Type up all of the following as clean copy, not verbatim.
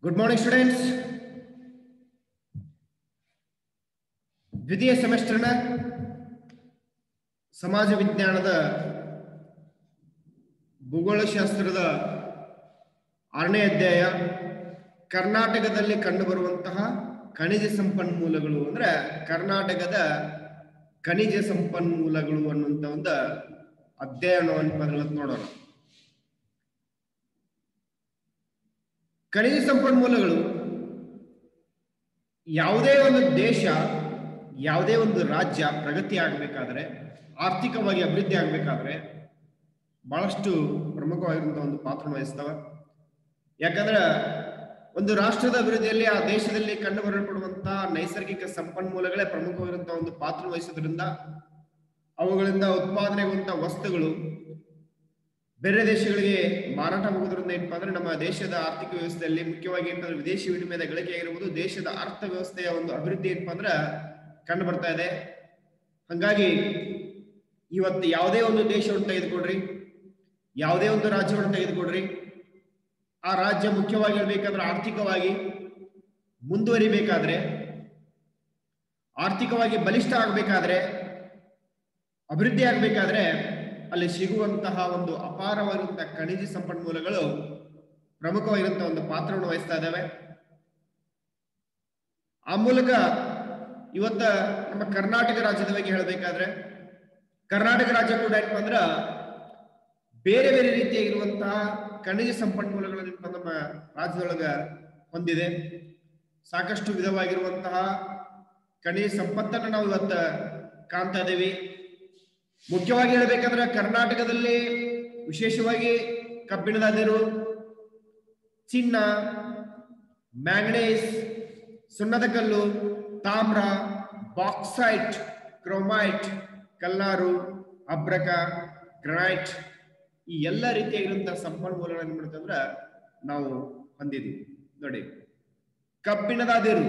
Good morning students. ದ್ವಿತೀಯ ಸೆಮಿಸ್ಟರ್ನ ಸಮಾಜ ವಿಜ್ಞಾನದ ಭೂಗೋಳಶಾಸ್ತ್ರದ 6ನೇ ಅಧ್ಯಾಯ ಕರ್ನಾಟಕದಲ್ಲಿ ಕಂಡುಬರುವಂತಹ ಖನಿಜ ಸಂಪನ್ಮೂಲಗಳು ಅಂದ್ರೆ ಕರ್ನಾಟಕದ ಖನಿಜ ಸಂಪನ್ಮೂಲಗಳು ಅನ್ನುವಂತ ಒಂದು ಅಧ್ಯಯನವನ್ನು ನೋಡೋಣ. ಖನಿಜ ಸಂಪನ್ಮೂಲಗಳು ಯಾವುದೇ ಒಂದು ದೇಶ, ಯಾವುದೇ ಒಂದು ರಾಜ್ಯ ಪ್ರಗತಿ ಆಗಬೇಕಾದ್ರೆ, ಆರ್ಥಿಕವಾಗಿ ಅಭಿವೃದ್ಧಿ ಆಗಬೇಕಾದ್ರೆ ಬಹಳಷ್ಟು ಪ್ರಮುಖವಾಗಿರುವಂತಹ ಒಂದು ಪಾತ್ರ ವಹಿಸ್ತವೆ. ಯಾಕಂದ್ರೆ ಒಂದು ರಾಷ್ಟ್ರದ ಅಭಿವೃದ್ಧಿಯಲ್ಲಿ ಆ ದೇಶದಲ್ಲಿ ಕಂಡು ಬರಲ್ಪಡುವಂತಹ ನೈಸರ್ಗಿಕ ಸಂಪನ್ಮೂಲಗಳೇ ಪ್ರಮುಖವಾಗಿರುವಂತಹ ಒಂದು ಪಾತ್ರ ವಹಿಸೋದ್ರಿಂದ ಅವುಗಳಿಂದ ಉತ್ಪಾದನೆಗೊಂಡ ವಸ್ತುಗಳು ಬೇರೆ ದೇಶಗಳಿಗೆ ಮಾರಾಟವಾಗುವುದರಿಂದ ಏನಪ್ಪಾ ಅಂದ್ರೆ ನಮ್ಮ ದೇಶದ ಆರ್ಥಿಕ ವ್ಯವಸ್ಥೆಯಲ್ಲಿ ಮುಖ್ಯವಾಗಿ ಏನಂದ್ರೆ ವಿದೇಶಿ ವಿನಿಮಯದ ಗಳಿಕೆ ಆಗಿರ್ಬೋದು, ದೇಶದ ಅರ್ಥವ್ಯವಸ್ಥೆಯ ಒಂದು ಅಭಿವೃದ್ಧಿ ಏನಪ್ಪಾ ಅಂದ್ರೆ ಕಂಡು ಬರ್ತಾ ಇದೆ. ಹಂಗಾಗಿ ಇವತ್ತು ಯಾವುದೇ ಒಂದು ದೇಶವನ್ನು ತೆಗೆದುಕೊಡ್ರಿ, ಯಾವುದೇ ಒಂದು ರಾಜ್ಯವನ್ನು ತೆಗೆದುಕೊಡ್ರಿ, ಆ ರಾಜ್ಯ ಮುಖ್ಯವಾಗಿ ಹೇಳ್ಬೇಕಂದ್ರೆ ಆರ್ಥಿಕವಾಗಿ ಮುಂದುವರಿಬೇಕಾದ್ರೆ, ಆರ್ಥಿಕವಾಗಿ ಬಲಿಷ್ಠ ಆಗಬೇಕಾದ್ರೆ, ಅಭಿವೃದ್ಧಿ ಆಗಬೇಕಾದ್ರೆ ಅಲ್ಲಿ ಸಿಗುವಂತಹ ಒಂದು ಅಪಾರವಾಗಿರುವಂತಹ ಖನಿಜ ಸಂಪನ್ಮೂಲಗಳು ಪ್ರಮುಖವಾಗಿರುವಂತಹ ಒಂದು ಪಾತ್ರವನ್ನು ವಹಿಸ್ತಾ ಇದ್ದಾವೆ. ಆ ಮೂಲಕ ಇವತ್ತ ನಮ್ಮ ಕರ್ನಾಟಕ ರಾಜ್ಯದ ಬಗ್ಗೆ ಹೇಳಬೇಕಾದ್ರೆ, ಕರ್ನಾಟಕ ರಾಜ್ಯ ಕೂಡ ಏನಪ್ಪ ಅಂದ್ರ ಬೇರೆ ಬೇರೆ ರೀತಿಯಾಗಿರುವಂತಹ ಖನಿಜ ಸಂಪನ್ಮೂಲಗಳನ್ನ ನಮ್ಮ ರಾಜ್ಯದೊಳಗ ಹೊಂದಿದೆ. ಸಾಕಷ್ಟು ವಿಧವಾಗಿರುವಂತಹ ಖನಿಜ ಸಂಪತ್ತನ್ನು ನಾವು ಇವತ್ತ ಕಾಣ್ತಾ ಇದ್ದೇವೆ. ಮುಖ್ಯವಾಗಿ ಹೇಳಬೇಕಂದ್ರೆ ಕರ್ನಾಟಕದಲ್ಲಿ ವಿಶೇಷವಾಗಿ ಕಬ್ಬಿಣದ ಅದಿರು, ಚಿನ್ನ, ಮ್ಯಾಂಗನೀಸ್, ಸುಣ್ಣದ ಕಲ್ಲು, ತಾಮ್ರ, ಬಾಕ್ಸೈಟ್, ಕ್ರೋಮೈಟ್, ಕಲ್ನಾರು, ಅಬ್ರಕ, ಗ್ರಾನೈಟ್ ಈ ಎಲ್ಲ ರೀತಿಯಾಗಿರುವಂತಹ ಸಂಪನ್ಮೂಲಗಳನ್ನು ಏನ್ ಮಾಡ್ತಂದ್ರ ನಾವು ಹೊಂದಿದ್ದೀವಿ. ನೋಡಿ, ಕಬ್ಬಿಣದ ಅದಿರು,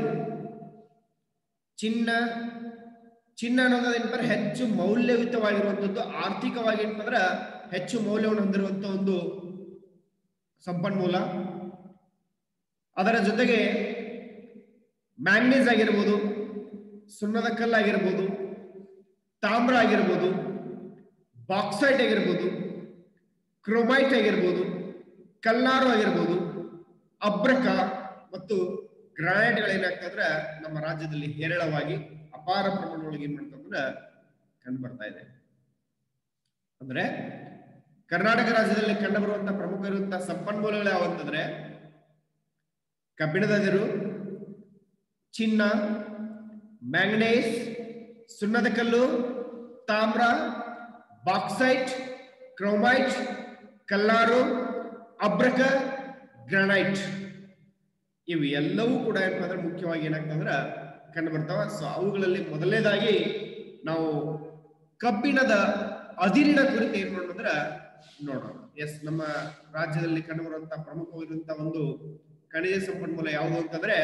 ಚಿನ್ನ ಅನ್ನೋದು ಏನಂದ್ರೆ ಹೆಚ್ಚು ಮೌಲ್ಯಯುತವಾಗಿರುವಂತದ್ದು, ಆರ್ಥಿಕವಾಗಿ ಏನಂದ್ರೆ ಹೆಚ್ಚು ಮೌಲ್ಯವನ್ನು ಹೊಂದಿರುವಂತ ಒಂದು ಸಂಪನ್ಮೂಲ. ಅದರ ಜೊತೆಗೆ ಮ್ಯಾಂಗನೀಸ್ ಆಗಿರ್ಬೋದು, ಸುಣ್ಣದ ಕಲ್ಲು ಆಗಿರ್ಬೋದು, ತಾಮ್ರ ಆಗಿರ್ಬೋದು, ಬಾಕ್ಸೈಟ್ ಆಗಿರ್ಬೋದು, ಕ್ರೋಮೈಟ್ ಆಗಿರ್ಬೋದು, ಕಲ್ನಾರು ಆಗಿರ್ಬೋದು, ಅಬ್ರಕ ಮತ್ತು ಗ್ರಾನೈಟ್ಗಳೇನಾಗ್ತಂದ್ರೆ ನಮ್ಮ ರಾಜ್ಯದಲ್ಲಿ ಹೇರಳವಾಗಿ ಅಪಾರ ಪ್ರಮಾಣದೊಳಗೆ ಏನ್ ಮಾಡ್ತಂದ್ರೆ ಕಂಡು ಬರ್ತಾ ಇದೆ. ಅಂದ್ರೆ ಕರ್ನಾಟಕ ರಾಜ್ಯದಲ್ಲಿ ಕಂಡು ಬರುವಂತಹ ಪ್ರಮುಖ ಇರುವಂತಹ ಸಂಪನ್ಮೂಲಗಳು ಯಾವಂತಂದ್ರೆ ಕಬ್ಬಿಣದ ಅದಿರು, ಚಿನ್ನ, ಮ್ಯಾಂಗನೀಸ್, ಸುಣ್ಣದ ಕಲ್ಲು, ತಾಮ್ರ, ಬಾಕ್ಸೈಟ್, ಕ್ರೋಮೈಟ್, ಕಲ್ನಾರು, ಅಬ್ರಕ, ಗ್ರಾನೈಟ್ ಇವು ಎಲ್ಲವೂ ಕೂಡ ಏನಪ್ಪ ಅಂದ್ರೆ ಮುಖ್ಯವಾಗಿ ಏನಾಗ್ತಂದ್ರ ಕಂಡು ಬರ್ತಾವ. ಸೊ ಅವುಗಳಲ್ಲಿ ಮೊದಲನೇದಾಗಿ ನಾವು ಕಬ್ಬಿಣದ ಅದಿರಿನ ಕುರಿತು ಏನ್ ಮಾಡೋದಂದ್ರ ನೋಡೋಣ. ಎಸ್, ನಮ್ಮ ರಾಜ್ಯದಲ್ಲಿ ಕಂಡು ಬರುವಂತಹ ಪ್ರಮುಖವಾಗಿರುವಂತಹ ಒಂದು ಖನಿಜ ಸಂಪನ್ಮೂಲ ಯಾವುದು ಅಂತಂದ್ರೆ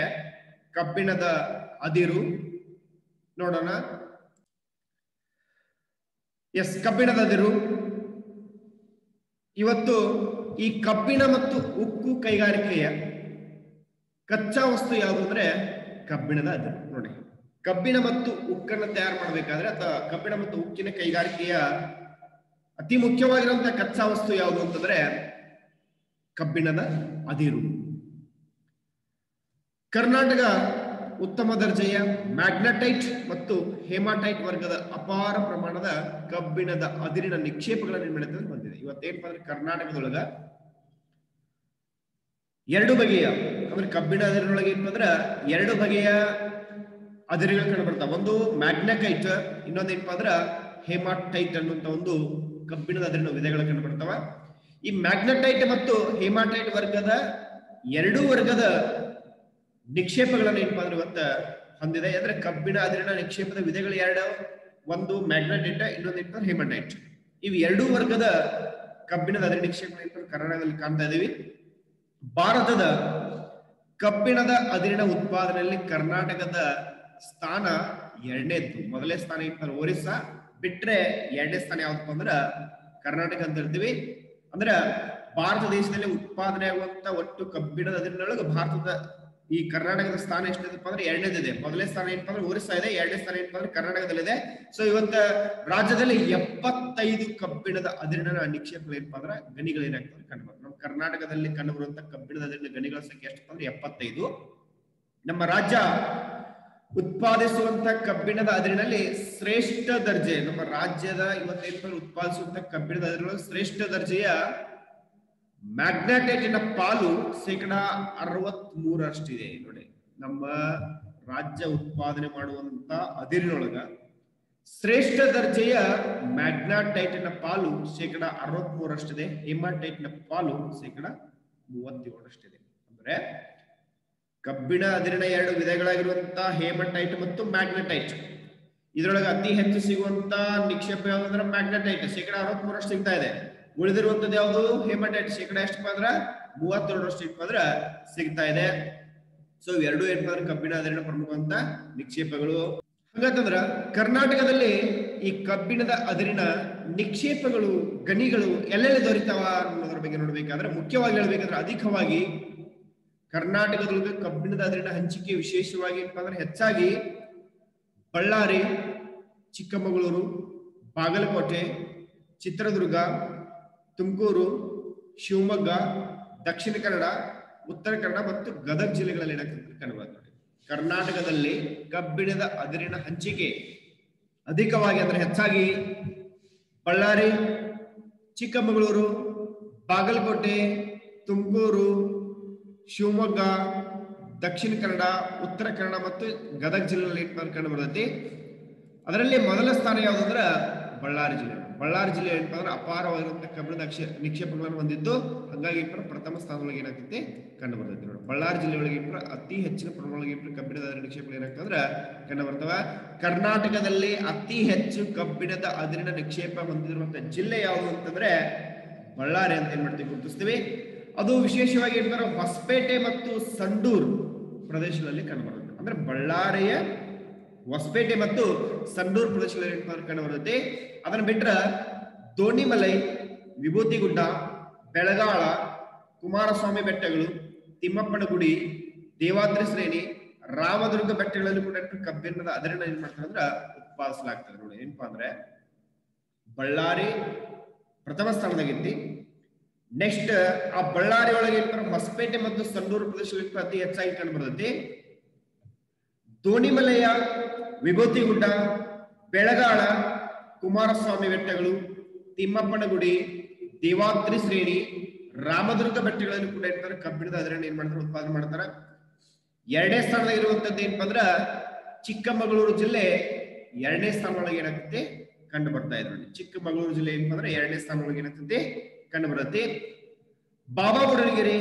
ಕಬ್ಬಿಣದ ಅದಿರು. ನೋಡೋಣ. ಎಸ್, ಕಬ್ಬಿಣದ ಅದಿರು. ಇವತ್ತು ಈ ಕಬ್ಬಿಣ ಮತ್ತು ಉಕ್ಕು ಕೈಗಾರಿಕೆಯ ಕಚ್ಚಾ ವಸ್ತು ಯಾವುದು ಅಂದ್ರೆ ಕಬ್ಬಿಣದ ಅದಿರು. ನೋಡಿ, ಕಬ್ಬಿಣ ಮತ್ತು ಉಕ್ಕನ್ನು ತಯಾರು ಮಾಡಬೇಕಾದ್ರೆ ಅಥವಾ ಕಬ್ಬಿಣ ಮತ್ತು ಉಕ್ಕಿನ ಕೈಗಾರಿಕೆಯ ಅತಿ ಮುಖ್ಯವಾಗಿರುವಂತಹ ಕಚ್ಚಾ ವಸ್ತು ಯಾವುದು ಅಂತಂದ್ರೆ ಕಬ್ಬಿಣದ ಅದಿರು. ಕರ್ನಾಟಕ ಉತ್ತಮ ದರ್ಜೆಯ ಮ್ಯಾಗ್ನಟೈಟ್ ಮತ್ತು ಹೇಮಾಟೈಟ್ ವರ್ಗದ ಅಪಾರ ಪ್ರಮಾಣದ ಕಬ್ಬಿಣದ ಅದಿರಿನ ನಿಕ್ಷೇಪಗಳನ್ನು ನಿರ್ಮಾಣ ಬಂದಿದೆ. ಇವತ್ತೇನಪ್ಪ ಅಂದ್ರೆ ಕರ್ನಾಟಕದೊಳಗ ಎರಡು ಬಗೆಯ ಅಂದ್ರೆ ಕಬ್ಬಿಣ ಅದಿರಿನೊಳಗೆ ಏನಂದ್ರ ಎರಡು ಬಗೆಯ ಅದಿರುಗಳು ಕಂಡು ಬರ್ತಾವ. ಒಂದು ಮ್ಯಾಗ್ನಕೈಟ್, ಇನ್ನೊಂದು ಏನಪ್ಪಾ ಅಂದ್ರ ಹೇಮಾಟೈಟ್ ಅನ್ನುವಂತ ಒಂದು ಕಬ್ಬಿಣದ ಅದಿರಿನ ವಿಧಗಳು ಕಂಡು ಬರ್ತಾವ. ಈ ಮ್ಯಾಗ್ನಟೈಟ್ ಮತ್ತು ಹೇಮಾಟೈಟ್ ವರ್ಗದ ಎರಡೂ ವರ್ಗದ ನಿಕ್ಷೇಪಗಳನ್ನು ಏನಪ್ಪಾ ಅಂದ್ರೆ ಇವತ್ತ ಹೊಂದಿದೆ. ಅಂದ್ರೆ ಕಬ್ಬಿಣ ಅದಿರಿನ ನಿಕ್ಷೇಪದ ವಿಧಗಳು ಎರಡು, ಒಂದು ಮ್ಯಾಗ್ನಟೈಟ್, ಇನ್ನೊಂದು ಏನಂದ್ರೆ ಹೇಮಾಟೈಟ್. ಇವು ಎರಡೂ ವರ್ಗದ ಕಬ್ಬಿಣದ ಅದಿರಿನ ನಿಕ್ಷೇಪಗಳನ್ನು ಕರ್ನಾಟಕದಲ್ಲಿ ಕಾಣ್ತಾ ಇದೀವಿ. ಭಾರತದ ಕಬ್ಬಿಣದ ಅದಿರಿನ ಉತ್ಪಾದನೆಯಲ್ಲಿ ಕರ್ನಾಟಕದ ಸ್ಥಾನ ಎರಡನೇದ್ದು. ಮೊದಲನೇ ಸ್ಥಾನ ಏನಂತಾರೆ ಒರಿಸ್ಸಾ, ಬಿಟ್ರೆ ಎರಡನೇ ಸ್ಥಾನ ಯಾವ್ದಪ್ಪ ಅಂದ್ರ ಕರ್ನಾಟಕ ಅಂತ ಹೇಳ್ತೀವಿ. ಅಂದ್ರ ಭಾರತ ದೇಶದಲ್ಲಿ ಉತ್ಪಾದನೆ ಆಗುವಂತ ಒಟ್ಟು ಕಬ್ಬಿಣದ ಅದಿರಿನೊಳಗೆ ಭಾರತದ ಈ ಕರ್ನಾಟಕದ ಸ್ಥಾನ ಎಷ್ಟಿದೆಪ್ಪ ಅಂದ್ರೆ ಎರಡನೇದಿದೆ. ಮೊದಲನೇ ಸ್ಥಾನ ಏನಪ್ಪಾ ಅಂದ್ರೆ ಒರಿಸ್ಸಾ ಇದೆ, ಎರಡನೇ ಸ್ಥಾನ ಏನಪ್ಪಾ ಅಂದ್ರೆ ಕರ್ನಾಟಕದಲ್ಲಿದೆ. ಸೊ ಇವತ್ತ ರಾಜ್ಯದಲ್ಲಿ 75 ಕಬ್ಬಿಣದ ಅದಿರಿನ ನಿಕ್ಷೇಪಗಳು ಏನಪ್ಪಾ ಅಂದ್ರೆ ಗಣಿಗಳು ಏನಾಗ್ತದೆ ಕಂಡು ಬರ್ತದೆ. ನಮ್ಮ ಕರ್ನಾಟಕದಲ್ಲಿ ಕಂಡು ಬರುವಂತ ಕಬ್ಬಿಣದ ಅದಿರಿನ ಗಣಿಗಳ ಸಂಖ್ಯೆ ಎಷ್ಟಪ್ಪ ಅಂದ್ರೆ 75. ನಮ್ಮ ರಾಜ್ಯ ಉತ್ಪಾದಿಸುವಂತ ಕಬ್ಬಿಣದ ಅದಿರಿನಲ್ಲಿ ಶ್ರೇಷ್ಠ ದರ್ಜೆ, ನಮ್ಮ ರಾಜ್ಯದ ಇವತ್ತೇನು ಉತ್ಪಾದಿಸುವಂತ ಕಬ್ಬಿಣದ ಅದಿರಿನಲ್ಲಿ ಶ್ರೇಷ್ಠ ದರ್ಜೆಯ ಮ್ಯಾಗ್ನೆಟೈಟಿನ ಪಾಲು 63%. ನೋಡಿ, ನಮ್ಮ ರಾಜ್ಯ ಉತ್ಪಾದನೆ ಮಾಡುವಂತ ಅದಿರಿನೊಳಗ ಶ್ರೇಷ್ಠ ದರ್ಜೆಯ ಮ್ಯಾಗ್ನೆಟೈಟಿನ ಪಾಲು 63%. ಹೇಮಟೈಟ್ನ ಪಾಲು 37%. ಅಂದ್ರೆ ಕಬ್ಬಿಣ ಅದಿರಿನ ಎರಡು ವಿಧಗಳಾಗಿರುವಂತಹ ಹೇಮಟೈಟ್ ಮತ್ತು ಮ್ಯಾಗ್ನೆಟೈಟ್. ಇದರೊಳಗೆ ಅತಿ ಹೆಚ್ಚು ಸಿಗುವಂತ ನಿಕ್ಷೇಪ ಯಾವ್ದಂದ್ರೆ ಮ್ಯಾಗ್ನೆಟೈಟ್, 63% ಸಿಗ್ತಾ ಇದೆ. ಉಳಿದಿರುವಂತದ್ದು ಯಾವುದು ಹೇಮಟೈಟ್, ಎಷ್ಟಪ್ಪ ಅಂದ್ರ 32% ಸಿಗ್ತಾ ಇದೆ. ಸೊ ಇವೆರಡು ಏನಪ್ಪ ಅಂದ್ರೆ ಕಬ್ಬಿಣ ಅದಿರಿನ ಪ್ರಮುಖವಂತ ನಿಕ್ಷೇಪಗಳು. ಹಾಗಂತಂದ್ರ ಕರ್ನಾಟಕದಲ್ಲಿ ಈ ಕಬ್ಬಿಣದ ಅದಿರಿನ ನಿಕ್ಷೇಪಗಳು ಗಣಿಗಳು ಎಲ್ಲೆಲ್ಲಿ ದೊರೀತಾವ ಅನ್ನೋದ್ರ ಬಗ್ಗೆ ನೋಡ್ಬೇಕಾದ್ರೆ, ಮುಖ್ಯವಾಗಿ ಹೇಳ್ಬೇಕಂದ್ರೆ ಅಧಿಕವಾಗಿ ಕರ್ನಾಟಕದೊಳಗೆ ಕಬ್ಬಿಣದ ಅದಿರಿನ ಹಂಚಿಕೆ ವಿಶೇಷವಾಗಿ ಏನಪ್ಪಾ ಅಂದ್ರೆ ಹೆಚ್ಚಾಗಿ ಬಳ್ಳಾರಿ, ಚಿಕ್ಕಮಗಳೂರು, ಬಾಗಲಕೋಟೆ, ಚಿತ್ರದುರ್ಗ, ತುಮಕೂರು, ಶಿವಮೊಗ್ಗ, ದಕ್ಷಿಣ ಕನ್ನಡ, ಉತ್ತರ ಕನ್ನಡ ಮತ್ತು ಗದಗ ಜಿಲ್ಲೆಗಳಲ್ಲಿ ಏನಾಗ್ತದೆ ಕಂಡುಬರ್ತದೆ. ಕರ್ನಾಟಕದಲ್ಲಿ ಕಬ್ಬಿಣದ ಅದಿರಿನ ಹಂಚಿಕೆ ಅಧಿಕವಾಗಿ ಅಂದ್ರೆ ಹೆಚ್ಚಾಗಿ ಬಳ್ಳಾರಿ, ಚಿಕ್ಕಮಗಳೂರು, ಬಾಗಲಕೋಟೆ, ತುಮಕೂರು, ಶಿವಮೊಗ್ಗ, ದಕ್ಷಿಣ ಕನ್ನಡ, ಉತ್ತರ ಕನ್ನಡ ಮತ್ತು ಗದಗ ಜಿಲ್ಲೆಯಲ್ಲಿ ಕಂಡು ಬರ್ತೈತಿ. ಅದರಲ್ಲಿ ಮೊದಲ ಸ್ಥಾನ ಯಾವ್ದಂದ್ರೆ ಬಳ್ಳಾರಿ ಜಿಲ್ಲೆ. ಬಳ್ಳಾರಿ ಜಿಲ್ಲೆ ಏನಪ್ಪಾ ಅಂದ್ರೆ ಅಪಾರವಾಗಿರುವಂತಹ ಕಬ್ಬಿಣದ ನಿಕ್ಷೇಪಗಳನ್ನು ಹೊಂದಿದ್ದು, ಹಾಗಾಗಿ ಪ್ರಥಮ ಸ್ಥಾನದೊಳಗೆ ಏನಾಗ್ತೈತಿ ಕಂಡು ಬರ್ತೈತಿ. ನೋಡಿ, ಬಳ್ಳಾರಿ ಜಿಲ್ಲೆ ಒಳಗೆ ಅತಿ ಹೆಚ್ಚಿನ ಪ್ರಮಾಣವಾಗಿ ಕಬ್ಬಿಣದ ಅದಿರಿನ ನಿಕ್ಷೇಪಗಳು ಏನಾಗ್ತಂದ್ರೆ ಕಂಡು ಬರ್ತವೆ. ಕರ್ನಾಟಕದಲ್ಲಿ ಅತಿ ಹೆಚ್ಚು ಕಬ್ಬಿಣದ ಅದಿರಿನ ನಿಕ್ಷೇಪ ಹೊಂದಿರುವಂತಹ ಜಿಲ್ಲೆ ಯಾವುದು ಅಂತಂದ್ರೆ ಬಳ್ಳಾರಿ ಅಂತ ಏನ್ ಮಾಡ್ತೀವಿ ಗುರುತಿಸ್ತೀವಿ. ಅದು ವಿಶೇಷವಾಗಿ ಏನಂದ್ರೆ ಹೊಸಪೇಟೆ ಮತ್ತು ಸಂಡೂರು ಪ್ರದೇಶಗಳಲ್ಲಿ ಕಂಡುಬರುತ್ತೆ. ಅಂದ್ರೆ ಬಳ್ಳಾರಿಯ ಹೊಸಪೇಟೆ ಮತ್ತು ಸಂಡೂರು ಪ್ರದೇಶಗಳಲ್ಲಿ ಕಂಡುಬರುತ್ತೆ. ಅದನ್ನ ಬಿಟ್ರ ದೋಣಿಮಲೈ, ವಿಭೂತಿಗುಡ್ಡ, ಬೆಳಗಾಳ, ಕುಮಾರಸ್ವಾಮಿ ಬೆಟ್ಟಗಳು, ತಿಮ್ಮಪ್ಪನ ಗುಡಿ, ದೇವಾದ್ರಿ ಶ್ರೇಣಿ, ರಾಮದುರ್ಗ ಬೆಟ್ಟಗಳಲ್ಲಿ ಕೂಡ ಕಬ್ಬಿಣದ ಅದಿರನ್ನ ಏನ್ ಮಾಡ್ತಾರೆ ಅಂದ್ರೆ ಉತ್ಪಾದಿಸಲಾಗ್ತದೆ. ನೋಡಿ, ಏನಪ್ಪಾ ಅಂದ್ರೆ ಬಳ್ಳಾರಿ ಪ್ರಥಮ ಸ್ಥಾನದಾಗಿತ್ತು. ನೆಕ್ಸ್ಟ್ ಆ ಬಳ್ಳಾರಿ ಒಳಗೆ ಹೊಸಪೇಟೆ ಮತ್ತು ಸಂಡೂರು ಪ್ರದೇಶದಲ್ಲಿ ಅತಿ ಹೆಚ್ಚಾಗಿ ಕಂಡು ಬರ್ತೈತಿ. ದೋಣಿಮಲೆಯ ವಿಭೂತಿಗುಡ್ಡ, ಬೆಳಗಾಳ, ಕುಮಾರಸ್ವಾಮಿ ಬೆಟ್ಟಗಳು, ತಿಮ್ಮಪ್ಪನ ಗುಡಿ, ದೇವಾದ್ರಿ ಶ್ರೇಣಿ, ರಾಮದುರ್ಗ ಬೆಟ್ಟಗಳಲ್ಲಿ ಕೂಡ ಇರ್ತಾರೆ ಕಬ್ಬಿಣದ ಅದಿರನ್ನ ಏನ್ ಮಾಡ್ತಾರೆ ಉತ್ಪಾದನೆ ಮಾಡ್ತಾರೆ. ಎರಡನೇ ಸ್ಥಾನದಾಗ ಇರುವಂತದ್ದು ಏನಪ್ಪಾ ಅಂದ್ರ ಚಿಕ್ಕಮಗಳೂರು ಜಿಲ್ಲೆ ಎರಡನೇ ಸ್ಥಾನದೊಳಗೆ ಏನಾಗ್ತದೆ ಕಂಡು ಬರ್ತಾ ಇದೆ. ನೋಡಿ, ಚಿಕ್ಕಮಗಳೂರು ಜಿಲ್ಲೆ ಏನಪ್ಪಾ ಅಂದ್ರೆ ಎರಡನೇ ಸ್ಥಾನದೊಳಗೆ ಏನಾಗ್ತದೆ ಕಂಡು ಬರುತ್ತೆ. ಬಾಬಾ ಬುಡನಗಿರಿ,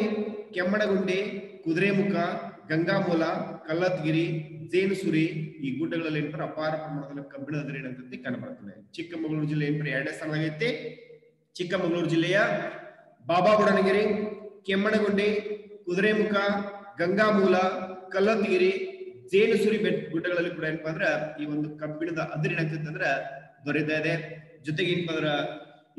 ಕೆಮ್ಮಣಗುಂಡಿ, ಕುದುರೆಮುಖ, ಗಂಗಾಮೂಲ, ಕಲ್ಲತ್ಗಿರಿ, ಜೇನುಸುರಿ ಈ ಗುಡ್ಡಗಳಲ್ಲಿ ಏನಪ್ಪ ಅಪಾರ ಪ್ರಮಾಣದಲ್ಲಿ ಕಬ್ಬಿಣದ ಅದಿರು ಏನಂತಂತೆ ಕಂಡು ಬರ್ತದೆ. ಚಿಕ್ಕಮಗಳೂರು ಜಿಲ್ಲೆ ಏನಪ್ಪ ಎರಡನೇ ಸ್ಥಾನದಾಗೈತಿ. ಚಿಕ್ಕಮಗಳೂರು ಜಿಲ್ಲೆಯ ಬಾಬಾ ಬುಡನಗಿರಿ, ಕೆಮ್ಮಣಗುಂಡಿ, ಕುದುರೆಮುಖ, ಗಂಗಾಮೂಲ, ಕಲ್ಲತ್ಗಿರಿ, ಜೇನುಸುರಿ ಗುಡ್ಡಗಳಲ್ಲಿ ಕೂಡ ಏನಪ್ಪಾ ಅಂದ್ರ ಈ ಒಂದು ಕಬ್ಬಿಣದ ಅದಿರು ಏನಾಗ್ತದೆ ಅಂದ್ರ ದೊರೀತಾ ಇದೆ. ಜೊತೆಗೆ ಏನಪ್ಪಾ ಅಂದ್ರ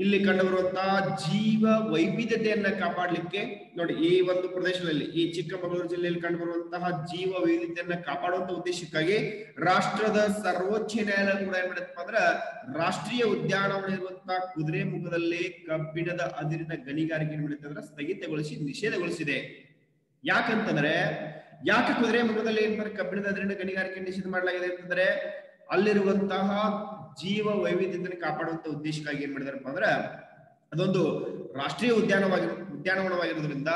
ಇಲ್ಲಿ ಕಂಡು ಬರುವಂತಹ ಜೀವ ವೈವಿಧ್ಯತೆಯನ್ನ ಕಾಪಾಡಲಿಕ್ಕೆ ನೋಡಿ, ಈ ಒಂದು ಪ್ರದೇಶದಲ್ಲಿ ಈ ಚಿಕ್ಕಮಗಳೂರು ಜಿಲ್ಲೆಯಲ್ಲಿ ಕಂಡು ಬರುವಂತಹ ಜೀವ ವೈವಿಧ್ಯತೆಯನ್ನ ಕಾಪಾಡುವಂತ ಉದ್ದೇಶಕ್ಕಾಗಿ ರಾಷ್ಟ್ರದ ಸರ್ವೋಚ್ಚ ನ್ಯಾಯಾಲಯ ಕೂಡ ಏನ್ ಮಾಡತ್ತಪ್ಪ ಅಂದ್ರ ರಾಷ್ಟ್ರೀಯ ಉದ್ಯಾನವನ ಇರುವಂತಹ ಕುದುರೆಮುಖದಲ್ಲಿ ಕಬ್ಬಿಣದ ಅದಿರಿನ ಗಣಿಗಾರಿಕೆ ಏನ್ ಮಾಡುತ್ತೆ ಅಂದ್ರೆ ಸ್ಥಗಿತಗೊಳಿಸಿ ನಿಷೇಧಗೊಳಿಸಿದೆ. ಯಾಕಂತಂದ್ರೆ ಯಾಕೆ ಕುದುರೆಮುಖದಲ್ಲಿ ಏನ್ ಕಬ್ಬಿಣದ ಅದಿರಿನ ಗಣಿಗಾರಿಕೆ ನಿಷೇಧ ಮಾಡಲಾಗಿದೆ ಅಂತಂದ್ರೆ ಅಲ್ಲಿರುವಂತಹ ಜೀವ ವೈವಿಧ್ಯತೆಯನ್ನು ಕಾಪಾಡುವಂತ ಉದ್ದೇಶಕ್ಕಾಗಿ ಏನ್ ಮಾಡಿದಾರಪ್ಪ ಅಂದ್ರ ಅದೊಂದು ರಾಷ್ಟ್ರೀಯ ಉದ್ಯಾನವನವಾಗಿರೋದ್ರಿಂದ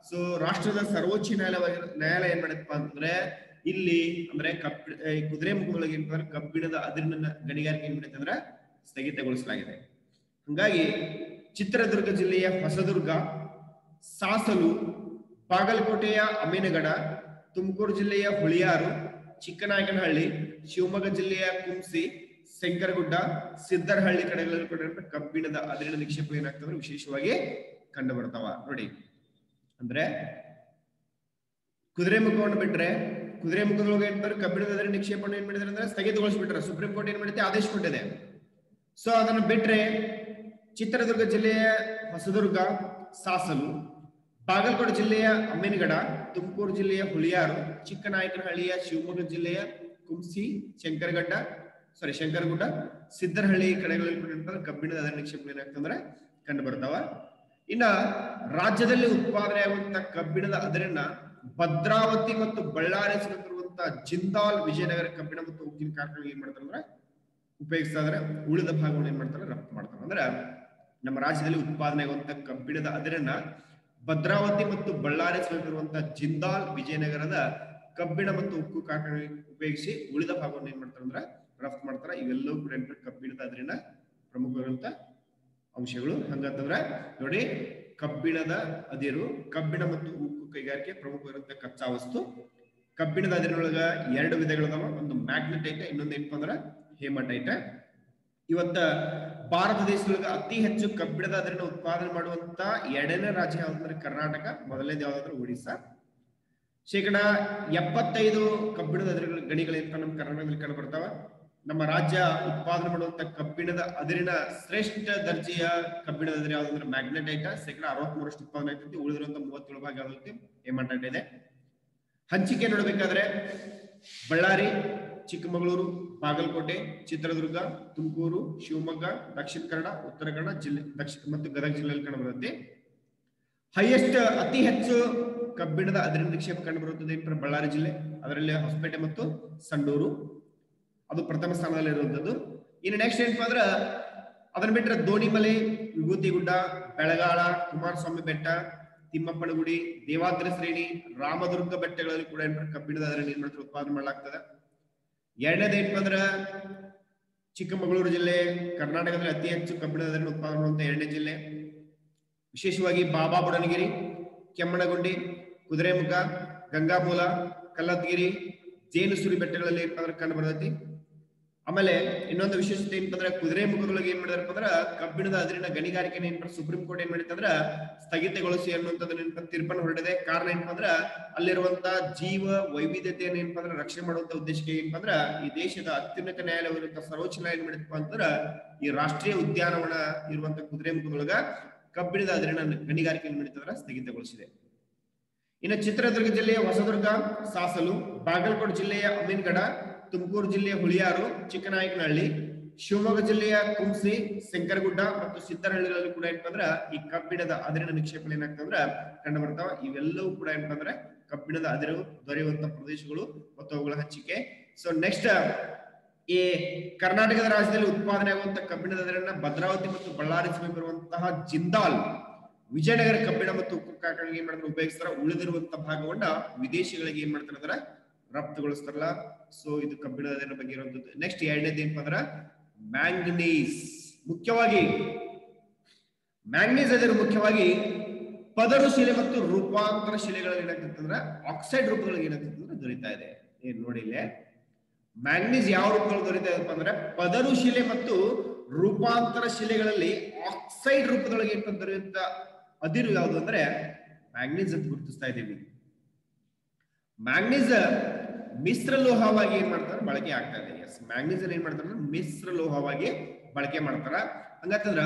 ಸೊ ರಾಷ್ಟ್ರದ ಸರ್ವೋಚ್ಚ ನ್ಯಾಯಾಲಯ ಏನ್ ಮಾಡತ್ತಪ್ಪ ಅಂತಂದ್ರೆ ಇಲ್ಲಿ ಅಂದ್ರೆ ಕುದುರೆಮುಖದೊಳಗೆ ಏನಂದ್ರೆ ಕಬ್ಬಿಣದ ಅದಿರಿನ ಗಣಿಗಾರಿಕೆ ಏನ್ ಮಾಡೈತೆ ಅಂದ್ರೆ ಸ್ಥಗಿತಗೊಳಿಸಲಾಗಿದೆ. ಹಂಗಾಗಿ ಚಿತ್ರದುರ್ಗ ಜಿಲ್ಲೆಯ ಹೊಸದುರ್ಗ, ಸಾಸಲು, ಬಾಗಲಕೋಟೆಯ ಅಮೀನಗಡ, ತುಮಕೂರು ಜಿಲ್ಲೆಯ ಹುಳಿಯಾರು, ಚಿಕ್ಕನಾಯಕನಹಳ್ಳಿ, ಶಿವಮೊಗ್ಗ ಜಿಲ್ಲೆಯ ಕುಂಸಿ, ಶಂಕರಗುಡ್ಡ, ಸಿದ್ದರಹಳ್ಳಿ ಕಡೆಗಳಲ್ಲಿ ಕೂಡ ಕಬ್ಬಿಣದ ಅದಿರಿನ ನಿಕ್ಷೇಪ ಏನಾಗ್ತದೆ ವಿಶೇಷವಾಗಿ ಕಂಡು ಬರ್ತಾವ. ನೋಡಿ, ಅಂದ್ರೆ ಕುದುರೆಮುಖವನ್ನು ಬಿಟ್ರೆ ಕುದುರೆಮುಖದೊಳಗೆ ಏನ್ತಾರೆ ಕಬ್ಬಿಣದ ಅದಿರಿನ ನಿಕ್ಷೇಪವನ್ನು ಏನ್ ಮಾಡಿದ್ರೆ ಅಂದ್ರೆ ಸ್ಥಗಿತಗೊಳಿಸ್ಬಿಟ್ರೆ ಸುಪ್ರೀಂ ಕೋರ್ಟ್ ಏನ್ ಮಾಡಿದೆ ಆದೇಶ ಕೊಟ್ಟಿದೆ. ಸೊ ಅದನ್ನು ಬಿಟ್ರೆ ಚಿತ್ರದುರ್ಗ ಜಿಲ್ಲೆಯ ಹೊಸದುರ್ಗ, ಸಾಸಲು, ಬಾಗಲಕೋಟೆ ಜಿಲ್ಲೆಯ ಅಮ್ಮಿನಗಡ, ತುಮಕೂರು ಜಿಲ್ಲೆಯ ಹುಳಿಯಾರು, ಚಿಕ್ಕನಾಯಕನಹಳ್ಳಿಯ ಶಿವಮೊಗ್ಗ ಜಿಲ್ಲೆಯ ಕುಂಸಿ, ಶಂಕರಗುಡ್ಡ, ಸಿದ್ದರಹಳ್ಳಿ ಕಡೆಗಳಲ್ಲಿ ಕಬ್ಬಿಣದ ಅದಿರು ನಿಕ್ಷೇಪಗಳು ಏನಾಗ್ತಂದ್ರೆ ಕಂಡು ಬರ್ತಾವ. ಇನ್ನ ರಾಜ್ಯದಲ್ಲಿ ಉತ್ಪಾದನೆ ಆಗುವಂತ ಕಬ್ಬಿಣದ ಅದಿರನ್ನ ಭದ್ರಾವತಿ ಮತ್ತು ಬಳ್ಳಾರಿ ಸಮೀಪವಿರುವಂತಹ ಜಿಂದಾಲ್, ವಿಜಯನಗರ ಕಬ್ಬಿಣ ಮತ್ತು ಉಕ್ಕಿನ ಕಾರ್ಖಾನೆಗಳು ಏನ್ ಮಾಡ್ತಾರೆ ಅಂದ್ರೆ ಉಪಯೋಗಿಸ್ತಾ ಇದಾರೆ. ಉಳಿದ ಭಾಗವನ್ನು ಏನ್ ಮಾಡ್ತಾರೆ, ರಫ್ತು ಮಾಡ್ತಾರೆ. ಅಂದ್ರೆ ನಮ್ಮ ರಾಜ್ಯದಲ್ಲಿ ಉತ್ಪಾದನೆ ಆಗುವಂತ ಕಬ್ಬಿಣದ ಅದಿರನ್ನ ಭದ್ರಾವತಿ ಮತ್ತು ಬಳ್ಳಾರಿ ಸಮೀಪವಿರುವಂತಹ ಜಿಂದಾಲ್, ವಿಜಯನಗರದ ಕಬ್ಬಿಣ ಮತ್ತು ಉಕ್ಕು ಕಾರ್ಖಾನೆ ಉಪಯೋಗಿಸಿ ಉಳಿದ ಭಾಗವನ್ನು ಏನ್ ಮಾಡ್ತಾರೆ ಅಂದ್ರೆ ರಫ್ತು ಮಾಡ್ತಾರೆ. ಇವೆಲ್ಲವೂ ಕೂಡ ಕಬ್ಬಿಣದ ಅದಿರಿನ ಪ್ರಮುಖವಾದಂತ ಅಂಶಗಳು. ಹಂಗಂತಂದ್ರೆ ನೋಡಿ, ಕಬ್ಬಿಣದ ಅದಿರು, ಕಬ್ಬಿಣ ಮತ್ತು ಉಕ್ಕು ಕೈಗಾರಿಕೆ ಪ್ರಮುಖವಾಗಿರುವಂತ ಕಚ್ಚಾ ವಸ್ತು. ಕಬ್ಬಿಣದ ಅದಿರಿನೊಳಗ 2 ವಿಧಗಳದಾವ, ಒಂದು ಮ್ಯಾಗ್ನೆಟೈಟ್, ಇನ್ನೊಂದು ಏನಪ್ಪಾ ಅಂದ್ರ ಹೇಮಟೈಟ್. ಇವತ್ತ ಭಾರತ ದೇಶದೊಳಗ ಅತಿ ಹೆಚ್ಚು ಕಬ್ಬಿಣದ ಅದಿರನ್ನ ಉತ್ಪಾದನೆ ಮಾಡುವಂತ 2ನೇ ರಾಜ್ಯ ಯಾವ್ದಂದ್ರೆ ಕರ್ನಾಟಕ, ಮೊದಲನೇದು ಯಾವ್ದಂದ್ರೆ ಒಡಿಸ್ಸಾ. 75% ಕಬ್ಬಿಣದ ಅದಿರುಗಳ ಗಣಿಗಳೇನಪ್ಪ ನಮ್ಮ ಕರ್ನಾಟಕದಲ್ಲಿ ಕಂಡು ಬರ್ತಾವ. ನಮ್ಮ ರಾಜ್ಯ ಉತ್ಪಾದನೆ ಮಾಡುವಂತ ಕಬ್ಬಿಣದ ಅದಿರಿನ ಶ್ರೇಷ್ಠ ದರ್ಜೆಯ ಕಬ್ಬಿಣದ ಅದಿರು ಯಾವ್ದಂದ್ರೆ ಮ್ಯಾಗ್ನೆಟೈಟ್, 63% ಉತ್ಪಾದನೆ ಆಗ್ತೈತಿ. ಉಳಿದಿರುವಂತ 37 ಭಾಗ ಯಾವ್ದೈತಿ ಹೇಮಟೈಟ್ ಇದೆ. ಹಂಚಿಕೆ ನೋಡ್ಬೇಕಾದ್ರೆ ಬಳ್ಳಾರಿ, ಚಿಕ್ಕಮಗಳೂರು, ಬಾಗಲಕೋಟೆ, ಚಿತ್ರದುರ್ಗ, ತುಮಕೂರು, ಶಿವಮೊಗ್ಗ, ದಕ್ಷಿಣ ಕನ್ನಡ, ಉತ್ತರ ಕನ್ನಡ ಜಿಲ್ಲೆ, ಮತ್ತು ಗದಗ ಜಿಲ್ಲೆಯಲ್ಲಿ ಕಂಡು ಬರುತ್ತೆ. ಹೈಯೆಸ್ಟ್ ಅತಿ ಹೆಚ್ಚು ಕಬ್ಬಿಣದ ಅದಿರಿನ ನಿಕ್ಷೇಪ ಕಂಡು ಬರುತ್ತದೆ ಬಳ್ಳಾರಿ ಜಿಲ್ಲೆ, ಅದರಲ್ಲಿ ಹೊಸಪೇಟೆ ಮತ್ತು ಸಂಡೂರು, ಅದು ಪ್ರಥಮ ಸ್ಥಾನದಲ್ಲಿ ಇರುವಂತದ್ದು. ಇನ್ನು ನೆಕ್ಸ್ಟ್ ಏನಪ್ಪಾ ಅಂದ್ರ ಅದನ್ನ ಬಿಟ್ಟರೆ ದೋಣಿಮಲೆ, ವಿಭೂತಿಗುಡ್ಡ, ಬೆಳಗಾಳ, ಕುಮಾರಸ್ವಾಮಿ ಬೆಟ್ಟ, ತಿಮ್ಮಪ್ಪನ ಗುಡಿ, ದೇವಾದ್ರ ಶ್ರೇಣಿ, ರಾಮದುರ್ಗ ಬೆಟ್ಟಗಳಲ್ಲಿ ಕೂಡ ಕಬ್ಬಿಣದ ಅದಿರನ್ನ ಏನ್ ಮಾಡ್ತಾರೆ ಉತ್ಪಾದನೆ ಮಾಡಲಾಗ್ತದೆ. ಎರಡನೇದು ಏನಪ್ಪಾ ಅಂದ್ರ ಚಿಕ್ಕಮಗಳೂರು ಜಿಲ್ಲೆ ಕರ್ನಾಟಕದಲ್ಲಿ ಅತಿ ಹೆಚ್ಚು ಕಬ್ಬಿಣದ ಅದಿರನ್ನ ಉತ್ಪಾದನೆ ಮಾಡುವಂತ 2ನೇ ಜಿಲ್ಲೆ. ವಿಶೇಷವಾಗಿ ಬಾಬಾ ಬುಡನಗಿರಿ, ಕೆಮ್ಮಣಗುಂಡಿ, ಕುದುರೆಮುಖ, ಗಂಗಾಮೂಲ, ಕಲ್ಲತ್ಗಿರಿ, ಜೇನುಸುರಿ ಬೆಟ್ಟಗಳಲ್ಲಿ ಏನಪ್ಪಾ ಅಂದ್ರೆ ಕಂಡು ಬರ್ತೈತಿ. ಆಮೇಲೆ ಇನ್ನೊಂದು ವಿಶೇಷತೆ ಏನಪ್ಪ ಅಂದ್ರೆ ಕುದುರೆಮುಖದೊಳಗೆ ಏನ್ ಮಾಡಿದಾರಪ್ಪ ಅಂದ್ರ ಕಬ್ಬಿಣದ ಅದಿರಿನ ಗಣಿಗಾರಿಕೆ ಏನಪ್ಪ ಸುಪ್ರೀಂ ಕೋರ್ಟ್ ಏನ್ ಮಾಡಿತ್ತಂದ್ರ ಸ್ಥಗಿತಗೊಳಿಸಿ ಅನ್ನುವಂಥದ್ದು ತೀರ್ಪನ್ನು ಹೊರಡಿದೆ. ಕಾರಣ ಏನಪ್ಪ ಅಂದ್ರ ಅಲ್ಲಿರುವಂತ ಜೀವ ವೈವಿಧ್ಯತೆಯನ್ನು ಏನಪ್ಪ ಅಂದ್ರೆ ರಕ್ಷಣೆ ಮಾಡುವಂತ ಉದ್ದೇಶಕ್ಕೆ ಏನಪ್ಪ ಅಂದ್ರ ಈ ದೇಶದ ಅತ್ಯುನ್ನತ ನ್ಯಾಯಾಲಯವಿರುವಂತ ಸರ್ವೋಚ್ಚ ನ್ಯಾಯಾಲಯ ಮಾಡಿದಪ್ಪ ಅಂತಂದ್ರ ಈ ರಾಷ್ಟ್ರೀಯ ಉದ್ಯಾನವನ ಇರುವಂತ ಕುದುರೆಮುಖದೊಳಗ ಕಬ್ಬಿಣದ ಅದಿರಿನ ಗಣಿಗಾರಿಕೆ ಏನ್ ಮಾಡಿತ್ತಂದ್ರ ಸ್ಥಗಿತಗೊಳಿಸಿದೆ. ಇನ್ನು ಚಿತ್ರದುರ್ಗ ಜಿಲ್ಲೆಯ ಹೊಸದುರ್ಗ, ಸಾಸಲು, ಬಾಗಲಕೋಟೆ ಜಿಲ್ಲೆಯ ಅಮೀನ್ಗಡ, ತುಮಕೂರು ಜಿಲ್ಲೆಯ ಹುಳಿಯಾರು, ಚಿಕ್ಕನಾಯಕನಹಳ್ಳಿ, ಶಿವಮೊಗ್ಗ ಜಿಲ್ಲೆಯ ಕುಂಸಿ, ಶಂಕರಗುಡ್ಡ ಮತ್ತು ಸಿದ್ದರಹಳ್ಳಿಗಳಲ್ಲಿ ಕೂಡ ಏನಪ್ಪ ಅಂದ್ರ ಈ ಕಬ್ಬಿಣದ ಅದಿರಿನ ನಿಕ್ಷೇಪಗಳು ಏನಾಗ್ತಂದ್ರ ಕಂಡು ಬರ್ತಾವ. ಇವೆಲ್ಲವೂ ಕೂಡ ಏನಪ್ಪ ಅಂದ್ರೆ ಕಬ್ಬಿಣದ ಅದಿರು ದೊರೆಯುವಂತ ಪ್ರದೇಶಗಳು ಮತ್ತು ಅವುಗಳ ಹಂಚಿಕೆ. ಸೊ ನೆಕ್ಸ್ಟ್ ಈ ಕರ್ನಾಟಕದ ರಾಜ್ಯದಲ್ಲಿ ಉತ್ಪಾದನೆ ಆಗುವಂತ ಕಬ್ಬಿಣದ ಅದಿರನ್ನ ಭದ್ರಾವತಿ ಮತ್ತು ಬಳ್ಳಾರಿ ಸಮೀಪ ಇರುವಂತಹ ಜಿಂದಾಲ್, ವಿಜಯನಗರ ಕಬ್ಬಿಣ ಮತ್ತು ಉಕ್ಕು ಕಾರ್ಖಾನೆಗೆ ಏನ್ ಮಾಡ್ತಾರೆ ಉಪಯೋಗಿಸ್ತಾರ. ಉಳಿದಿರುವಂತ ಭಾಗವನ್ನ ವಿದೇಶಿಗಳಿಗೆ ಏನ್ ಮಾಡ್ತಾರೆ ಅಂದ್ರೆ ರಫ್ತುಗೊಳಿಸ್ತಾರಲ್ಲ. ಸೊ ಇದು ಕಬ್ಬಿಣದ ಅದಿರಿನ ಬಗ್ಗೆ ಇರುವಂತದ್ದು. ನೆಕ್ಸ್ಟ್ ಎರಡನೇದು ಏನಪ್ಪ ಅಂದ್ರ ಮ್ಯಾಂಗನೀಸ್. ಮುಖ್ಯವಾಗಿ ಮ್ಯಾಂಗನೀಸ್ ಅದಿರು ಮುಖ್ಯವಾಗಿ ಪದರು ಶಿಲೆ ಮತ್ತು ರೂಪಾಂತರ ಶಿಲೆಗಳಲ್ಲಿ ಏನಾಗ್ತಂದ್ರ ಆಕ್ಸೈಡ್ ರೂಪಗಳಿಗೆ ಏನಾಗ್ತಂದ್ರೆ ದೊರೀತಾ ಇದೆ. ಏನ್ ನೋಡಿ ಇಲ್ಲೇ ಮ್ಯಾಂಗನೀಸ್ ಯಾವ ರೂಪಗಳು ದೊರೀತಾ ಇದೆಪ್ಪ ಅಂದ್ರೆ ಪದರು ಶಿಲೆ ಮತ್ತು ರೂಪಾಂತರ ಶಿಲೆಗಳಲ್ಲಿ ಆಕ್ಸೈಡ್ ರೂಪದೊಳಗೆ ಏನಪ್ಪ ದೊರೆಯುವಂತ ಅದಿರು ಯಾವುದು ಅಂದ್ರೆ ಮ್ಯಾಂಗನೀಸ್ ಅಂತ ಗುರುತಿಸ್ತಾ ಇದ್ದೀವಿ. ಮ್ಯಾಂಗನೀಸ್ ಮಿಶ್ರ ಲೋಹವಾಗಿ ಏನ್ ಮಾಡ್ತಾರೆ ಬಳಕೆ ಆಗ್ತಾ ಇದೆ. ಎಸ್, ಮ್ಯಾಂಗನೀಸ್ ಏನ್ ಮಾಡ್ತಾರ ಮಿಶ್ರ ಲೋಹವಾಗಿ ಬಳಕೆ ಮಾಡ್ತಾರ. ಹಂಗಂತಂದ್ರ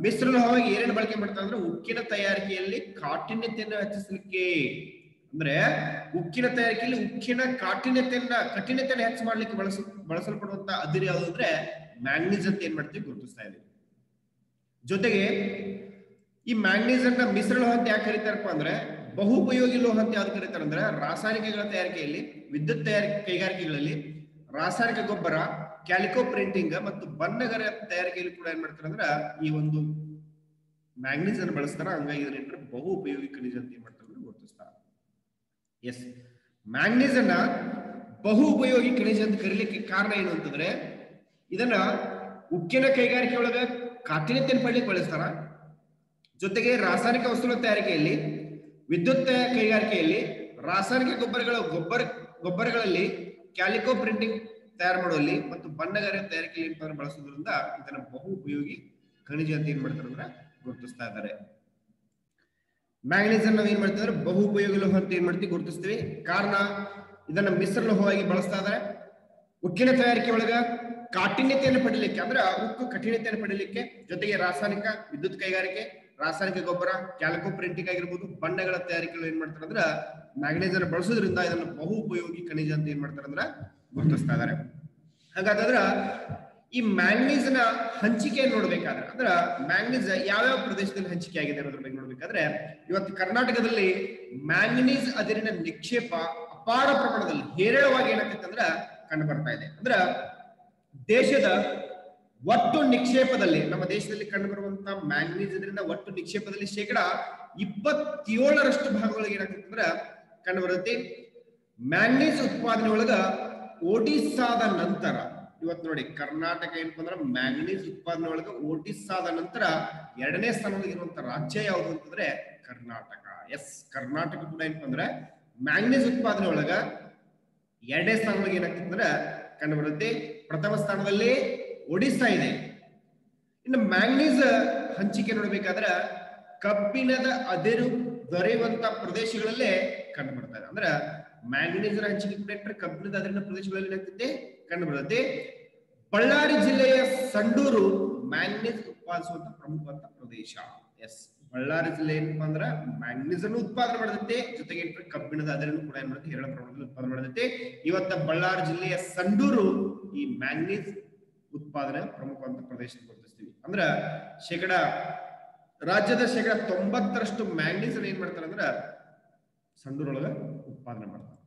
ಮಿಶ್ರ ಲೋಹವಾಗಿ ಏನೇನು ಬಳಕೆ ಮಾಡ್ತಾರ ಅಂದ್ರೆ ಉಕ್ಕಿನ ತಯಾರಿಕೆಯಲ್ಲಿ ಕಾಠಿಣ್ಯತೆಯನ್ನು ಹೆಚ್ಚಿಸಲಿಕ್ಕೆ, ಅಂದ್ರೆ ಉಕ್ಕಿನ ತಯಾರಿಕೆಯಲ್ಲಿ ಉಕ್ಕಿನ ಕಠಿಣತೆಯನ್ನು ಹೆಚ್ಚು ಮಾಡ್ಲಿಕ್ಕೆ ಬಳಸಲ್ಪಡುವಂತ ಅದಿರು ಯಾವುದು ಅಂದ್ರೆ ಮ್ಯಾಂಗನೀಸ್ ಅಂತ ಏನ್ ಮಾಡ್ತೀವಿ ಗುರುತಿಸ್ತಾ ಇದೀವಿ. ಜೊತೆಗೆ ಈ ಮ್ಯಾಂಗನೀಸ್ ಅನ್ನ ಮಿಶ್ರ ಲೋಹ ಅಂತ ಯಾಕೆ ಕರೀತಾರಪ್ಪ ಅಂದ್ರೆ ಬಹುಪಯೋಗಿ ಲೋಹ ಅಂತ ಯಾವ್ದು ಕರೀತಾರೆ ಅಂದ್ರೆ ರಾಸಾಯನಿಕಗಳ ತಯಾರಿಕೆಯಲ್ಲಿ, ವಿದ್ಯುತ್ ಕೈಗಾರಿಕೆಗಳಲ್ಲಿ, ರಾಸಾಯನಿಕ ಗೊಬ್ಬರ, ಕ್ಯಾಲಿಕೋ ಪ್ರಿಂಟಿಂಗ್ ಮತ್ತು ಬಣ್ಣಗಳ ತಯಾರಿಕೆಯಲ್ಲಿ ಕೂಡ ಏನ್ ಮಾಡ್ತಾರೆ ಅಂದ್ರೆ ಈ ಒಂದು ಮ್ಯಾಂಗನೀಸ್ ಅನ್ನು ಬಳಸ್ತಾರ. ಹಂಗಾಗಿ ಇದನ್ನ ಬಹು ಉಪಯೋಗಿ ಖನಿಜ ಅಂತ ಏನ್ ಮಾಡ್ತಾರೆ ಅಂದ್ರೆ ಗುರುತಿಸ್ತಾರ. ಎಸ್, ಮ್ಯಾಂಗನೀಸ್ ಅನ್ನ ಬಹು ಉಪಯೋಗಿ ಖನಿಜ ಅಂತ ಕರೀಲಿಕ್ಕೆ ಕಾರಣ ಏನು ಅಂತಂದ್ರೆ ಇದನ್ನ ಉಕ್ಕಿನ ಕೈಗಾರಿಕೆ ಒಳಗ ಕಾಠಿಣ್ಯತೆಯನ್ನು ಪಡ್ಲಿಕ್ಕೆ ಬಳಸ್ತಾರ. ಜೊತೆಗೆ ರಾಸಾಯನಿಕ ವಸ್ತುಗಳ ತಯಾರಿಕೆಯಲ್ಲಿ, ವಿದ್ಯುತ್ ಕೈಗಾರಿಕೆಯಲ್ಲಿ, ರಾಸಾಯನಿಕ ಗೊಬ್ಬರಗಳಲ್ಲಿ, ಕ್ಯಾಲಿಕೋ ಪ್ರಿಂಟಿಂಗ್ ತಯಾರು ಮಾಡುವಲ್ಲಿ ಮತ್ತು ಬಣ್ಣಗಾರ ತಯಾರಿಕೆಯಲ್ಲಿ ಬಳಸುವುದರಿಂದ ಇದನ್ನ ಬಹು ಉಪಯೋಗಿ ಖನಿಜ ಅಂತ ಏನ್ ಮಾಡ್ತಾರೆ ಅಂದ್ರೆ ಗುರುತಿಸ್ತಾ ಇದ್ದಾರೆ. ಮ್ಯಾಂಗನೀಸ್ ಅನ್ನ ಏನ್ ಮಾಡ್ತಿದ್ರೆ ಬಹು ಉಪಯೋಗಿ ಲೋಹ ಅಂತ ಏನ್ ಮಾಡ್ತೀವಿ ಗುರುತಿಸ್ತೀವಿ. ಕಾರಣ ಇದನ್ನ ಮಿಶ್ರ ಲೋಹವಾಗಿ ಬಳಸ್ತಾ ಇದ್ದಾರೆ. ಉಕ್ಕಿನ ತಯಾರಿಕೆ ಒಳಗ ಕಾಠಿಣ್ಯತೆಯನ್ನು ಪಡೀಲಿಕ್ಕೆ, ಅಂದ್ರೆ ಉಕ್ಕು ಕಠಿಣತೆಯನ್ನು ಪಡೀಲಿಕ್ಕೆ, ಜೊತೆಗೆ ರಾಸಾಯನಿಕ, ವಿದ್ಯುತ್ ಕೈಗಾರಿಕೆ, ರಾಸಾಯನಿಕ ಗೊಬ್ಬರ, ಕ್ಯಾಲ್ಕೋ ಪ್ರಿಂಟಿಂಗ್ ಆಗಿರ್ಬೋದು, ಬಣ್ಣಗಳ ತಯಾರಿಕೆಗಳು ಏನ್ ಮಾಡ್ತಾರೆ ಅಂದ್ರೆ ಮ್ಯಾಂಗನೀಸ್ ಅನ್ನು ಬಳಸೋದ್ರಿಂದ ಇದನ್ನು ಬಹು ಉಪಯೋಗಿ ಖನಿಜ ಅಂತ ಏನ್ ಮಾಡ್ತಾರೆ ಅಂದ್ರೆ ಗುರುತಿಸ್ತಾ ಇದ್ದಾರೆ. ಹಾಗಾದ್ರೆ ಈ ಮ್ಯಾಂಗನೀಸ್ ನ ಹಂಚಿಕೆ ನೋಡ್ಬೇಕಾದ್ರೆ ಅಂದ್ರೆ ಮ್ಯಾಂಗನೀಸ್ ಯಾವ್ಯಾವ ಪ್ರದೇಶದಲ್ಲಿ ಹಂಚಿಕೆ ಆಗಿದೆ ಅನ್ನೋದ್ರ ಬಗ್ಗೆ ನೋಡ್ಬೇಕಾದ್ರೆ ಇವತ್ತು ಕರ್ನಾಟಕದಲ್ಲಿ ಮ್ಯಾಂಗನೀಸ್ ಅದಿರಿನ ನಿಕ್ಷೇಪ ಅಪಾರ ಪ್ರಮಾಣದಲ್ಲಿ ಹೇರಳವಾಗಿ ಏನಾಗ್ತೈತೆ ಅಂದ್ರೆ ಕಂಡು ಬರ್ತಾ ಇದೆ. ಅಂದ್ರ ದೇಶದ ಒಟ್ಟು ನಿಕ್ಷೇಪದಲ್ಲಿ, ನಮ್ಮ ದೇಶದಲ್ಲಿ ಕಂಡು ಬರುವಂತಹ ಮ್ಯಾಂಗನೀಸ್ ಅದರಿಂದ ಒಟ್ಟು ನಿಕ್ಷೇಪದಲ್ಲಿ 27% ಭಾಗಗಳಿಗೆ ಏನಾಗ್ತದೆ ಅಂದ್ರೆ ಕಂಡು ಬರುತ್ತೆ. ಮ್ಯಾಂಗನೀಸ್ ಉತ್ಪಾದನೆ ಒಳಗ ಒಡಿಸ್ಸಾದ ನಂತರ ಇವತ್ತು ನೋಡಿ ಕರ್ನಾಟಕ ಏನಪ್ಪ ಅಂದ್ರೆ ಮ್ಯಾಂಗನೀಸ್ ಉತ್ಪಾದನೆ ಒಳಗ ಒಡಿಸ್ಸಾದ ನಂತರ 2ನೇ ಸ್ಥಾನದಲ್ಲಿ ಇರುವಂತ ರಾಜ್ಯ ಯಾವುದು ಅಂತಂದ್ರೆ ಕರ್ನಾಟಕ. ಎಸ್, ಕರ್ನಾಟಕ ಕೂಡ ಏನಪ್ಪ ಅಂದ್ರೆ ಮ್ಯಾಂಗನೀಸ್ ಉತ್ಪಾದನೆ ಒಳಗ 2ನೇ ಸ್ಥಾನದಲ್ಲಿ ಏನಾಗ್ತದೆ ಅಂದ್ರೆ ಕಂಡು ಬರುತ್ತೆ. ಪ್ರಥಮ ಸ್ಥಾನದಲ್ಲಿ ಒಡಿಸ್ಸಾ ಇದೆ. ಇನ್ನು ಮ್ಯಾಂಗನೀಸ್ ಹಂಚಿಕೆ ನೋಡ್ಬೇಕಾದ್ರೆ ಕಬ್ಬಿಣದ ಅದಿರು ದೊರೆಯುವಂತ ಪ್ರದೇಶಗಳಲ್ಲೇ ಕಂಡು ಬರ್ತಾ ಇದೆ. ಅಂದ್ರೆ ಮ್ಯಾಂಗನೀಸ್ ಹಂಚಿಕೆ ಕೂಡ ಕಬ್ಬಿಣದ ಅದಿರಿನ ಪ್ರದೇಶಗಳಲ್ಲಿ ಏನಾಗ್ತದೆ ಕಂಡು ಬರುತ್ತೆ. ಬಳ್ಳಾರಿ ಜಿಲ್ಲೆಯ ಸಂಡೂರು ಮ್ಯಾಂಗನೀಸ್ ಉತ್ಪಾದಿಸುವಂತ ಪ್ರಮುಖ ಪ್ರದೇಶ. ಎಸ್, ಬಳ್ಳಾರಿ ಜಿಲ್ಲೆ ಏನಪ್ಪಾ ಅಂದ್ರೆ ಮ್ಯಾಂಗನೀಸ್ ಅನ್ನು ಉತ್ಪಾದನೆ ಮಾಡತ್ತೆ, ಜೊತೆಗೆ ಕಬ್ಬಿಣದ ಅದಿರನ್ನು ಕೂಡ ಏನ್ ಮಾಡುತ್ತೆ ಹೇರಳ ಪ್ರಮಾಣದಲ್ಲಿ ಉತ್ಪಾದನೆ ಮಾಡತ್ತೆ. ಇವತ್ತ ಬಳ್ಳಾರಿ ಜಿಲ್ಲೆಯ ಸಂಡೂರು ಈ ಮ್ಯಾಂಗನೀಸ್ ಉತ್ಪಾದನೆ ಪ್ರಮುಖವಂತ ಪ್ರದೇಶ ಗುರುತಿಸ್ತೀವಿ. ಅಂದ್ರ ರಾಜ್ಯದ 90% ಮ್ಯಾಂಗನೀಸ್ ಅನ್ನು ಏನ್ ಮಾಡ್ತಾರೆ ಅಂದ್ರೆ ಸಂಡೂರೊಳಗ ಉತ್ಪಾದನೆ ಮಾಡ್ತಾರೆ.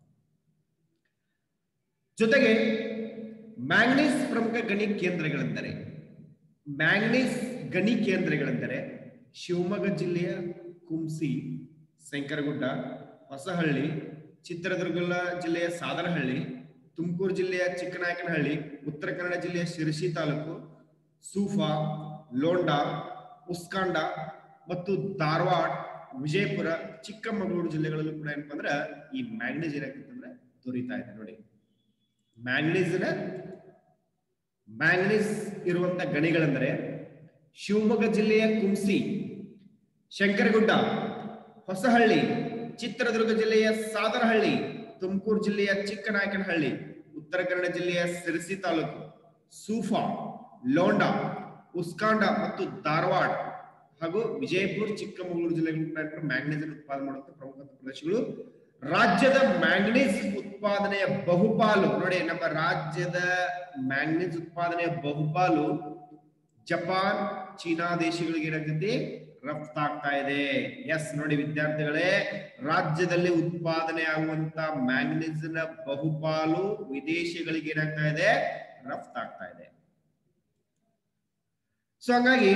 ಜೊತೆಗೆ ಮ್ಯಾಂಗನೀಸ್ ಪ್ರಮುಖ ಗಣಿ ಕೇಂದ್ರಗಳೆಂದರೆ ಶಿವಮೊಗ್ಗ ಜಿಲ್ಲೆಯ ಕುಂಸಿ, ಶಂಕರಗುಡ್ಡ, ಹೊಸಹಳ್ಳಿ, ಚಿತ್ರದುರ್ಗ ಜಿಲ್ಲೆಯ ಸಾದರಹಳ್ಳಿ, ತುಮಕೂರು ಜಿಲ್ಲೆಯ ಚಿಕ್ಕನಾಯಕನಹಳ್ಳಿ, ಉತ್ತರ ಕನ್ನಡ ಜಿಲ್ಲೆಯ ಶಿರಸಿ ತಾಲೂಕು, ಸೂಫಾ, ಲೋಂಡಾ, ಉಸ್ಕಾಂಡ ಮತ್ತು ಧಾರವಾಡ, ವಿಜಯಪುರ, ಚಿಕ್ಕಮಗಳೂರು ಜಿಲ್ಲೆಗಳಲ್ಲೂ ಕೂಡ ಏನಪ್ಪಾ ಅಂದ್ರೆ ಈ ಮ್ಯಾಂಗನೀಸ್ ಏನಾಗ್ತಂದ್ರೆ ದೊರೀತಾ ಇದೆ. ನೋಡಿ, ಮ್ಯಾಂಗನೀಸ್ ಇರುವಂತ ಗಣಿಗಳೆಂದರೆ ಶಿವಮೊಗ್ಗ ಜಿಲ್ಲೆಯ ಕುಂಸಿ, ಶಂಕರಗುಡ್ಡ, ಹೊಸಹಳ್ಳಿ, ಚಿತ್ರದುರ್ಗ ಜಿಲ್ಲೆಯ ಸಾದರಹಳ್ಳಿ, ತುಮಕೂರು ಜಿಲ್ಲೆಯ ಚಿಕ್ಕನಾಯಕನಹಳ್ಳಿ, ಉತ್ತರ ಕನ್ನಡ ಜಿಲ್ಲೆಯ ಸಿರಸಿ ತಾಲೂಕು, ಸೂಫಾ, ಲೋಂಡಾ, ಉಸ್ಕಾಂಡ ಮತ್ತು ಧಾರವಾಡ ಹಾಗೂ ವಿಜಯಪುರ, ಚಿಕ್ಕಮಗಳೂರು ಜಿಲ್ಲೆಗಳು ಮ್ಯಾಂಗನೀಸ್ ಉತ್ಪಾದನೆ ಮಾಡುವಂತ ಪ್ರಮುಖ ಪ್ರದೇಶಗಳು. ರಾಜ್ಯದ ಮ್ಯಾಂಗನೀಸ್ ಉತ್ಪಾದನೆಯ ಬಹುಪಾಲು ನೋಡಿ, ನಮ್ಮ ರಾಜ್ಯದ ಮ್ಯಾಂಗನೀಸ್ ಉತ್ಪಾದನೆಯ ಬಹುಪಾಲು ಜಪಾನ್, ಚೀನಾ ದೇಶಗಳಿಗೆ ಏನಾಗ್ತದೆ ರಫ್ತಾಗ್ತಾ ಇದೆ. ಎಸ್ ನೋಡಿ ವಿದ್ಯಾರ್ಥಿಗಳೇ, ರಾಜ್ಯದಲ್ಲಿ ಉತ್ಪಾದನೆ ಆಗುವಂತ ಮ್ಯಾಂಗನೀಸ್ ನ ಬಹುಪಾಲು ವಿದೇಶಗಳಿಗೆ ಏನಾಗ್ತಾ ಇದೆ ರಫ್ತಾಗ್ತಾ ಇದೆ. ಸೊ ಹಂಗಾಗಿ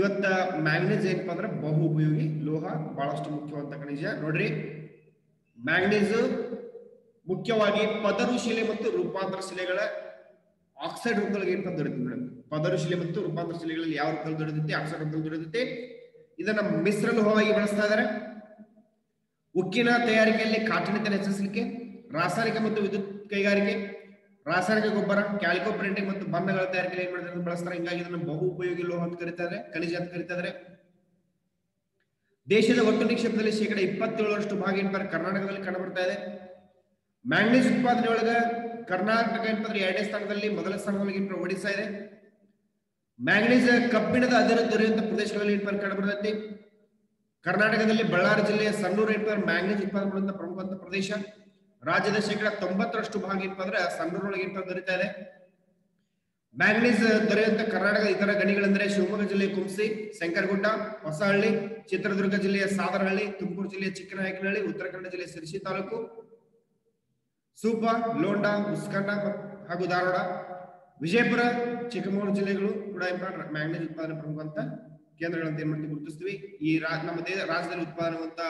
ಇವತ್ತ ಮ್ಯಾಂಗನೀಸ್ ಏನಪ್ಪಾ ಅಂದ್ರೆ ಬಹು ಉಪಯೋಗಿ ಲೋಹ, ಬಹಳಷ್ಟು ಮುಖ್ಯವಂತ ಖನಿಜ. ನೋಡ್ರಿ, ಮ್ಯಾಂಗನೀಸ್ ಮುಖ್ಯವಾಗಿ ಪದರು ಶಿಲೆ ಮತ್ತು ರೂಪಾಂತರ ಶಿಲೆಗಳ ಆಕ್ಸೈಡ್ ರೂಪದಲ್ಲಿ ಏನಂತ ದೊರೆಯುತ್ತೆ. ಪದರು ಶಿಲೆ ಮತ್ತು ರೂಪಾಂತರ ಶಿಲೆಗಳಲ್ಲಿ ಯಾವ ರೂಪದಲ್ಲಿ ದೊರೆಯುತ್ತೆ? ಆಕ್ಸೈಡ್ ರೂಪದಲ್ಲಿ ದೊರೆಯುತ್ತೆ. ಇದನ್ನ ಮಿಶ್ರ ಲೋಹವಾಗಿ ಬಳಸ್ತಾ ಇದ್ದಾರೆ. ಉಕ್ಕಿನ ತಯಾರಿಕೆಯಲ್ಲಿ ಕಾಠಿಣ್ಯತೆ ಹೆಚ್ಚಿಸಲಿಕ್ಕೆ, ರಾಸಾಯನಿಕ ಮತ್ತು ವಿದ್ಯುತ್ ಕೈಗಾರಿಕೆ, ರಾಸಾಯನಿಕ ಗೊಬ್ಬರ, ಕ್ಯಾಲ್ಕೋ ಪ್ರಿಂಟಿಂಗ್ ಮತ್ತು ಬಣ್ಣಗಳ ತಯಾರಿಕೆಯಲ್ಲಿ ಏನ್ ಮಾಡಿದ್ರೆ ಬಳಸ್ತಾರೆ. ಹಿಂಗಾಗಿ ಇದನ್ನು ಬಹು ಉಪಯೋಗಿ ಲೋಹ ಅಂತ ಕರೀತಾರೆ, ಖನಿಜ ಅಂತ ಕರೀತಾರೆ. ದೇಶದ ಒಟ್ಟು ನಿಕ್ಷೇಪದಲ್ಲಿ 27% ಭಾಗ ಏನಪ್ಪ ಕರ್ನಾಟಕದಲ್ಲಿ ಕಂಡು ಬರ್ತಾ ಇದೆ. ಮ್ಯಾಂಗನೀಸ್ ಉತ್ಪಾದನೆ ಒಳಗ ಕರ್ನಾಟಕ ಏನಂದ್ರೆ 2ನೇ ಸ್ಥಾನದಲ್ಲಿ, ಮೊದಲ ಸ್ಥಾನದಲ್ಲಿ ಒಡಿಸ್ಸಾ ಇದೆ. ಮ್ಯಾಂಗನೀಸ್ ಕಬ್ಬಿಣದ ಅದಿರು ದೊರೆಯುವಂತ ಪ್ರದೇಶಗಳಲ್ಲಿ ಕಂಡು ಬರ್ತೈತಿ. ಕರ್ನಾಟಕದಲ್ಲಿ ಬಳ್ಳಾರಿ ಜಿಲ್ಲೆಯ ಸಂಡೂರು ಮ್ಯಾಂಗನೀಸ್ ಉತ್ಪಾದನೆ ಮಾಡುವಂತ ಪ್ರಮುಖ ಪ್ರದೇಶ. ರಾಜ್ಯದ 90% ಭಾಗ ಏನಪ್ಪಾ ಅಂದ್ರೆ ಸಂಡೂರೊಳಗೆ ದೊರೀತಾ ಇದೆ. ಮ್ಯಾಂಗನೀಸ್ ದೊರೆಯುವಂತ ಕರ್ನಾಟಕದ ಇತರ ಗಣಿಗಳೆಂದರೆ ಶಿವಮೊಗ್ಗ ಜಿಲ್ಲೆಯ ಕುಂಸಿ, ಶಂಕರಗುಡ್ಡ, ಹೊಸಹಳ್ಳಿ, ಚಿತ್ರದುರ್ಗ ಜಿಲ್ಲೆಯ ಸಾದರಹಳ್ಳಿ, ತುಮಕೂರು ಜಿಲ್ಲೆಯ ಚಿಕ್ಕನಾಯಕನಹಳ್ಳಿ, ಉತ್ತರ ಕನ್ನಡ ಜಿಲ್ಲೆಯ ಸಿರಸಿ ತಾಲೂಕು, ಸೂಪಾ, ಲೋಂಡಾ, ಉಸ್ಕಾಂಡ ಹಾಗೂ ಧಾರವಾಡ, ವಿಜಯಪುರ, ಚಿಕ್ಕಮಗಳೂರು ಜಿಲ್ಲೆಗಳು ಕೂಡ ಮ್ಯಾಂಗನೀಸ್ ಉತ್ಪಾದನೆ ಪ್ರಮುಖ ಕೇಂದ್ರಗಳಂತ ಏನ್ ಮಾಡ್ತೀವಿ ಗುರುತಿಸ್ತೀವಿ. ಈ ನಮ್ಮ ರಾಜ್ಯದಲ್ಲಿ ಉತ್ಪಾದನೆವಂತ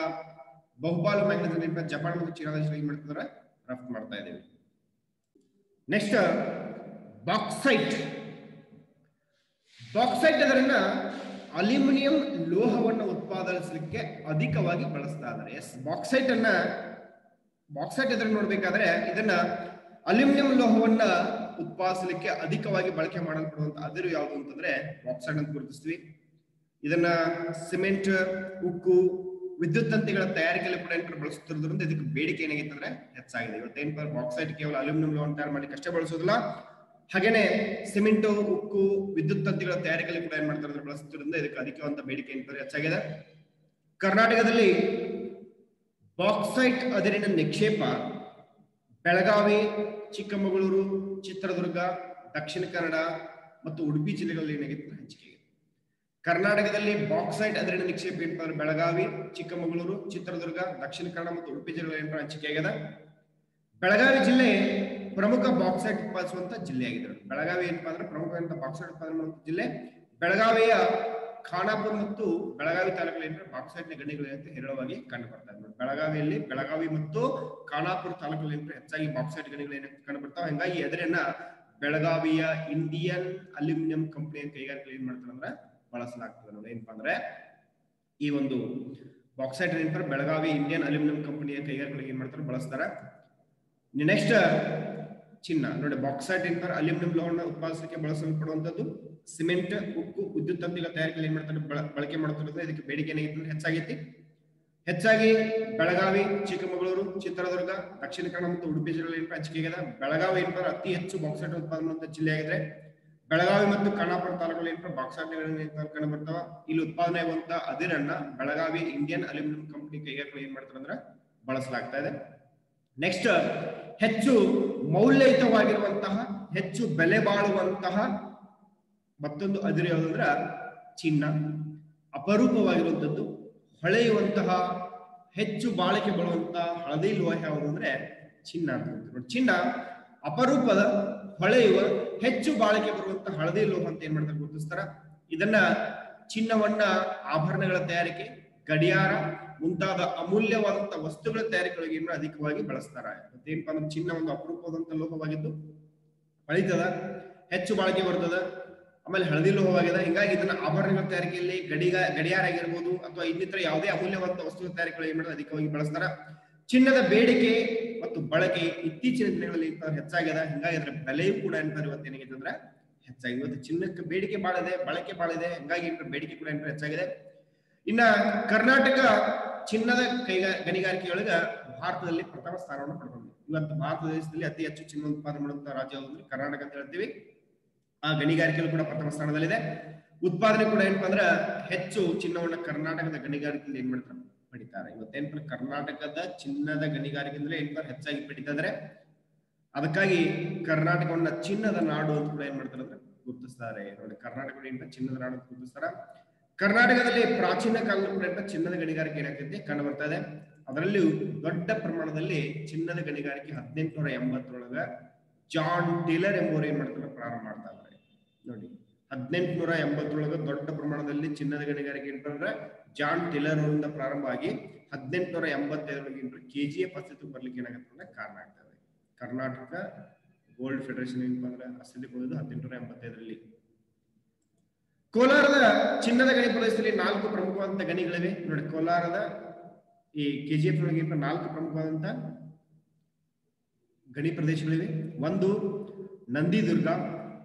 ಬಹುಪಾಲು ಮ್ಯಾಂಗನೀಸ್ ಜಪಾನ್ ಮತ್ತು ಚೀನಾ ದೇಶದಲ್ಲಿ ಏನ್ ಮಾಡ್ತಿದ್ದಾರೆ ರಫ್ತು ಮಾಡ್ತಾ ಇದ್ದೀವಿ. Next bauxite. ಅದರನ್ನ ಅಲ್ಯೂಮಿನಿಯಂ ಲೋಹವನ್ನು ಉತ್ಪಾದಿಸಲಿಕ್ಕೆ ಅಧಿಕವಾಗಿ ಬಳಸ್ತಾ ಇದ್ದಾರೆ. ಎಸ್, ಬಾಕ್ಸೈಟ್ ಅದನ್ನ ನೋಡ್ಬೇಕಾದ್ರೆ ಇದನ್ನ ಅಲ್ಯೂಮಿನಿಯಂ ಲೋಹವನ್ನ ಉತ್ಪಾದಿಸಲಿಕ್ಕೆ ಅಧಿಕವಾಗಿ ಬಳಕೆ ಮಾಡಲ್ಪಡುವಂತ ಅದಿರು ಯಾವುದು ಅಂತಂದ್ರೆ ಬಾಕ್ಸೈಟ್ ಅಂತ ಗುರುತಿಸ್ತೀವಿ. ಇದನ್ನ ಸಿಮೆಂಟ್, ಉಕ್ಕು, ವಿದ್ಯುತ್ ತಂತಿಗಳ ತಯಾರಿಕೆಯಲ್ಲಿ ಕೂಡ ಬಳಸುತ್ತಿರೋದ್ರಿಂದ ಇದಕ್ಕೆ ಬೇಡಿಕೆ ಏನಾಗಿತ್ತು ಅಂದ್ರೆ ಹೆಚ್ಚಾಗಿದೆ. ಇವತ್ತೇನ್ ಬಾಕ್ಸೈಟ್ ಕೇವಲ ಅಲ್ಯೂಮಿನಿಯಂ ಲೋಹ ತಯಾರು ಮಾಡ್ಲಿಕ್ಕೆ ಅಷ್ಟೇ ಬಳಸೋದಿಲ್ಲ, ಹಾಗೇನೆ ಸಿಮೆಂಟು, ಉಕ್ಕು, ವಿದ್ಯುತ್ ತಂತಿಗಳ ತಯಾರಿಕೆಯಲ್ಲಿ ಕೂಡ ಏನ್ ಮಾಡ್ತಾರೆ ಅಂದ್ರೆ ಬಳಸುತ್ತಿರೋದ್ರಿಂದ ಇದಕ್ಕೆ ಅಧಿಕವಂತ ಬೇಡಿಕೆ ಏನ್ ಹೆಚ್ಚಾಗಿದೆ. ಕರ್ನಾಟಕದಲ್ಲಿ ಬಾಕ್ಸೈಟ್ ಅದಿರಿನ ನಿಕ್ಷೇಪ ಬೆಳಗಾವಿ, ಚಿಕ್ಕಮಗಳೂರು, ಚಿತ್ರದುರ್ಗ, ದಕ್ಷಿಣ ಕನ್ನಡ ಮತ್ತು ಉಡುಪಿ ಜಿಲ್ಲೆಗಳಲ್ಲಿ ಏನಾಗಿದೆ ಹಂಚಿಕೆ. ಕರ್ನಾಟಕದಲ್ಲಿ ಬಾಕ್ಸೈಟ್ ಅದಿರಿನ ನಿಕ್ಷೇಪ ಏನಪ್ಪ ಅಂದ್ರೆ ಬೆಳಗಾವಿ, ಚಿಕ್ಕಮಗಳೂರು, ಚಿತ್ರದುರ್ಗ, ದಕ್ಷಿಣ ಕನ್ನಡ ಮತ್ತು ಉಡುಪಿ ಜಿಲ್ಲೆಗಳಲ್ಲಿ ಹಂಚಿಕೆ ಆಗಿದೆ. ಬೆಳಗಾವಿ ಜಿಲ್ಲೆ ಪ್ರಮುಖ ಬಾಕ್ಸೈಟ್ ಉತ್ಪಾದಿಸುವಂತ ಜಿಲ್ಲೆಯಾಗಿದೆ. ಬೆಳಗಾವಿ ಏನಪ್ಪಾ ಅಂದ್ರೆ ಪ್ರಮುಖ ಬಾಕ್ಸೈಟ್ ಉತ್ಪಾದನೆ ಮಾಡುವಂತ ಜಿಲ್ಲೆ. ಬೆಳಗಾವಿಯ ಖಾನಾಪುರ ಮತ್ತು ಬೆಳಗಾವಿ ತಾಲೂಕುಗಳಲ್ಲಿ ಬಾಕ್ಸೈಟ್ ನ ಗಣಿಗಳು ಅಂತ ಹೇರಳವಾಗಿ ಕಂಡು ಬರ್ತಾ ಇದೆ. ಬೆಳಗಾವಿಯಲ್ಲಿ ಬೆಳಗಾವಿ ಮತ್ತು ಖಾನಾಪುರ ತಾಲೂಕಲ್ಲಿ ಹೆಚ್ಚಾಗಿ ಬಾಕ್ಸೈಟ್ ಗಣಿಗಳು ಏನ್ ಕಂಡು ಬರ್ತಾವೆ. ಹಂಗಾಗಿ ಅದರನ್ನ ಬೆಳಗಾವಿಯ ಇಂಡಿಯನ್ ಅಲ್ಯೂಮಿನಿಯಂ ಕಂಪನಿಯ ಕೈಗಾರಿಕೆಗಳು ಏನ್ ಮಾಡ್ತಾರೆ ಅಂದ್ರೆ ಬಳಸಲಾಗ್ತದೆ ನೋಡಿ. ಏನಪ್ಪಾ ಅಂದ್ರೆ ಈ ಒಂದು ಬಾಕ್ಸೈಟ್ ಏನಪ್ಪ ಬೆಳಗಾವಿ ಇಂಡಿಯನ್ ಅಲ್ಯೂಮಿನಿಯಂ ಕಂಪನಿಯ ಕೈಗಾರಿಕೆಗಳು ಏನ್ ಮಾಡ್ತಾರೆ ಬಳಸ್ತಾರೆ. ನೆಕ್ಸ್ಟ್ ಚಿನ್ನ ನೋಡಿ. ಬಾಕ್ಸೈಟ್ ಏನಪ್ಪ ಅಲ್ಯೂಮಿನಿಯಂ ಲೋಹವನ್ನು ಉತ್ಪಾದಿಸಲಿಕ್ಕೆ ಬಳಸಲ್ಪಡುವಂತದ್ದು. ಸಿಮೆಂಟ್, ಉಕ್ಕು, ವಿದ್ಯುತ್ ತಂತಿಗಳ ತಯಾರಿಕೆಯಲ್ಲಿ ಏನ್ ಮಾಡ್ತಾರೆ ಬಳಕೆ ಮಾಡುತ್ತಿರೋದು. ಇದಕ್ಕೆ ಬೇಡಿಕೆ ಏನಾಗಿತ್ತು ಹೆಚ್ಚಾಗೈತಿ. ಹೆಚ್ಚಾಗಿ ಬೆಳಗಾವಿ, ಚಿಕ್ಕಮಗಳೂರು, ಚಿತ್ರದುರ್ಗ, ದಕ್ಷಿಣ ಕನ್ನಡ ಮತ್ತು ಉಡುಪಿ ಜಿಲ್ಲೆಗಳಲ್ಲಿ ಹಂಚಿಕೆ ಆಗಿದೆ. ಬೆಳಗಾವಿ ಏನಪ್ಪ ಅತಿ ಹೆಚ್ಚು ಬಾಕ್ಸೈಟ್ ಉತ್ಪಾದನೆ ಮಾಡುವಂತ ಜಿಲ್ಲೆ ಆಗಿದೆ. ಬೆಳಗಾವಿ ಮತ್ತು ಖಾನಾಪುರ ತಾಲೂಕಲ್ಲಿ ಏನಪ್ಪ ಬಾಕ್ಸೈಟ್ ಕಂಡು ಬರ್ತಾವ. ಇಲ್ಲಿ ಉತ್ಪಾದನೆ ಆಗುವಂತ ಅದಿರನ್ನ ಬೆಳಗಾವಿ ಇಂಡಿಯನ್ ಅಲ್ಯೂಮಿನಿಯಂ ಕಂಪನಿ ಕೈಗಾರಿಕೆಗಳು ಏನ್ ಮಾಡ್ತಾರೆ ಅಂದ್ರೆ ಬಳಸಲಾಗ್ತಾ ಇದೆ. ನೆಕ್ಸ್ಟ್ ಹೆಚ್ಚು ಮೌಲ್ಯಯುತವಾಗಿರುವಂತಹ, ಹೆಚ್ಚು ಬೆಲೆ ಬಾಳುವಂತಹ ಮತ್ತೊಂದು ಅದಿರು ಯಾವುದಂದ್ರ ಚಿನ್ನ. ಅಪರೂಪವಾಗಿರುವಂತದ್ದು, ಹೊಳೆಯುವಂತಹ, ಹೆಚ್ಚು ಬಾಳಿಕೆ ಬರುವಂತಹ ಹಳದಿ ಲೋಹ ಯಾವುದು ಅಂದ್ರೆ ಚಿನ್ನ ಅಂತ. ಚಿನ್ನ ಅಪರೂಪದ, ಹೊಳೆಯುವ, ಹೆಚ್ಚು ಬಾಳಿಕೆ ಬರುವಂತಹ ಹಳದಿ ಲೋಹ ಅಂತ ಏನ್ ಮಾಡ್ತಾರೆ ಗುರುತಿಸ್ತಾರ. ಇದನ್ನ ಚಿನ್ನವನ್ನ ಆಭರಣಗಳ ತಯಾರಿಕೆ, ಗಡಿಯಾರ ಮುಂತಾದ ಅಮೂಲ್ಯವಾದಂತಹ ವಸ್ತುಗಳ ತಯಾರಿಕೆಗಳಿಗೆ ಅಧಿಕವಾಗಿ ಬಳಸ್ತಾರ. ಏನಪ್ಪಾ ಅಂದ್ರೆ ಚಿನ್ನ ಒಂದು ಅಪರೂಪವಾದಂತಹ ಲೋಹವಾಗಿದ್ದು ಹೊಳಿತದ, ಹೆಚ್ಚು ಬಾಳಿಕೆ ಬರ್ತದ, ಆಮೇಲೆ ಹಳದಿ ಲೋಹವಾಗಿದೆ. ಹಿಂಗಾಗಿ ಇದನ್ನ ಆಭರಣಗಳ ತಯಾರಿಕೆಯಲ್ಲಿ ಗಡಿಯಾರ ಆಗಿರ್ಬೋದು ಅಥವಾ ಇನ್ನಿತರ ಯಾವುದೇ ಅಮೂಲ್ಯವಾದ ವಸ್ತುಗಳ ತಯಾರಿಕೆಗಳು ಏನ್ ಮಾಡೋದು ಅಧಿಕವಾಗಿ ಬಳಸ್ತಾರ. ಚಿನ್ನದ ಬೇಡಿಕೆ ಮತ್ತು ಬಳಕೆ ಇತ್ತೀಚಿನ ದಿನಗಳಲ್ಲಿ ಹೆಚ್ಚಾಗಿದೆ. ಹಿಂಗಾಗಿ ಅದರ ಬೆಲೆಯೂ ಕೂಡ ಇವತ್ತು ಏನಾಗಿದೆ ಅಂದ್ರೆ ಹೆಚ್ಚಾಗಿದೆ. ಇವತ್ತು ಚಿನ್ನಕ್ಕೆ ಬೇಡಿಕೆ ಬಾಳಿದೆ, ಬಳಕೆ ಬಾಳಿದೆ. ಹಿಂಗಾಗಿ ಬೇಡಿಕೆ ಕೂಡ ಹೆಚ್ಚಾಗಿದೆ. ಇನ್ನ ಕರ್ನಾಟಕ ಚಿನ್ನದ ಗಣಿಗಾರಿಕೆಯೊಳಗ ಭಾರತದಲ್ಲಿ ಪ್ರಥಮ ಸ್ಥಾನವನ್ನು ಪಡ್ಕೊಂಡಿದೆ. ಇವತ್ತು ಭಾರತ ದೇಶದಲ್ಲಿ ಅತಿ ಹೆಚ್ಚು ಚಿನ್ನ ಉತ್ಪಾದನೆ ಮಾಡುವಂತಹ ರಾಜ್ಯ ಅಂದ್ರೆ ಕರ್ನಾಟಕ ಅಂತ ಹೇಳ್ತೀವಿ. ಆ ಗಣಿಗಾರಿಕೆಯಲ್ಲೂ ಕೂಡ ಪ್ರಥಮ ಸ್ಥಾನದಲ್ಲಿದೆ. ಉತ್ಪಾದನೆ ಕೂಡ ಏನಪ್ಪಾ ಅಂದ್ರೆ ಹೆಚ್ಚು ಚಿನ್ನವನ್ನ ಕರ್ನಾಟಕದ ಗಣಿಗಾರಿಕೆಯಲ್ಲಿ ಏನ್ ಮಾಡ್ತಾರೆ ಪಡಿತಾರೆ. ಇವತ್ತೇನಪ್ಪ ಕರ್ನಾಟಕದ ಚಿನ್ನದ ಗಣಿಗಾರಿಕೆ ಅಂದ್ರೆ ಏನಪ್ಪ ಹೆಚ್ಚಾಗಿ ಪಡಿತಾರೆ. ಅದಕ್ಕಾಗಿ ಕರ್ನಾಟಕವನ್ನ ಚಿನ್ನದ ನಾಡು ಅಂತ ಕೂಡ ಏನ್ ಮಾಡ್ತಾರೆ ಅಂದ್ರೆ ಗುರುತಿಸ್ತಾರೆ ನೋಡಿ. ಕರ್ನಾಟಕ ಏನಪ್ಪ ಚಿನ್ನದ ನಾಡು ಅಂತ ಗುರುತಿಸ್ತಾರ. ಕರ್ನಾಟಕದಲ್ಲಿ ಪ್ರಾಚೀನ ಕಾಲದ ಕೂಡ ಚಿನ್ನದ ಗಣಿಗಾರಿಕೆ ಏನಾಗ್ತೈತಿ ಕಂಡು ಬರ್ತಾ ಇದೆ. ಅದರಲ್ಲಿಯೂ ದೊಡ್ಡ ಪ್ರಮಾಣದಲ್ಲಿ ಚಿನ್ನದ ಗಣಿಗಾರಿಕೆ 1880ರೊಳಗ ಜಾನ್ ಟೇಲರ್ ಎಂಬುವರು ಏನ್ ಮಾಡ್ತಾರೆ ಪ್ರಾರಂಭ ಮಾಡ್ತಾ ಇದ್ದಾರೆ ನೋಡಿ. 1880ರೊಳಗ ದೊಡ್ಡ ಪ್ರಮಾಣದಲ್ಲಿ ಚಿನ್ನದ ಗಣಿಗಾರಿಕೆ ಏನಂದ್ರೆ ಜಾನ್ ಟೇಲರ್ ಅವರಿಂದ ಪ್ರಾರಂಭ ಆಗಿ 1885ರೊಳಗೆ KGF ಅಸ್ತಿತ್ವಕ್ಕೆ ಬರ್ಲಿಕ್ಕೆ ಏನಾಗುತ್ತೆ ಕಾರಣ ಆಗ್ತದೆ. ಕರ್ನಾಟಕ ಗೋಲ್ಡ್ ಫೆಡರೇಷನ್ ಏನಪ್ಪ ಅಂದ್ರೆ ಅಸ್ತಿತ್ವಕ್ಕೆ ಬಂದಿದ್ದು 1885ರಲ್ಲಿ. ಕೋಲಾರದ ಚಿನ್ನದ ಗಣಿ ಪ್ರದೇಶದಲ್ಲಿ 4 ಪ್ರಮುಖವಾದಂತಹ ಗಣಿಗಳಿವೆ ನೋಡಿ. ಕೋಲಾರದ ಈ KGF ಒಳಗೆ 4 ಪ್ರಮುಖವಾದಂತ ಗಣಿ ಪ್ರದೇಶಗಳಿವೆ. ಒಂದು ನಂದಿದುರ್ಗ,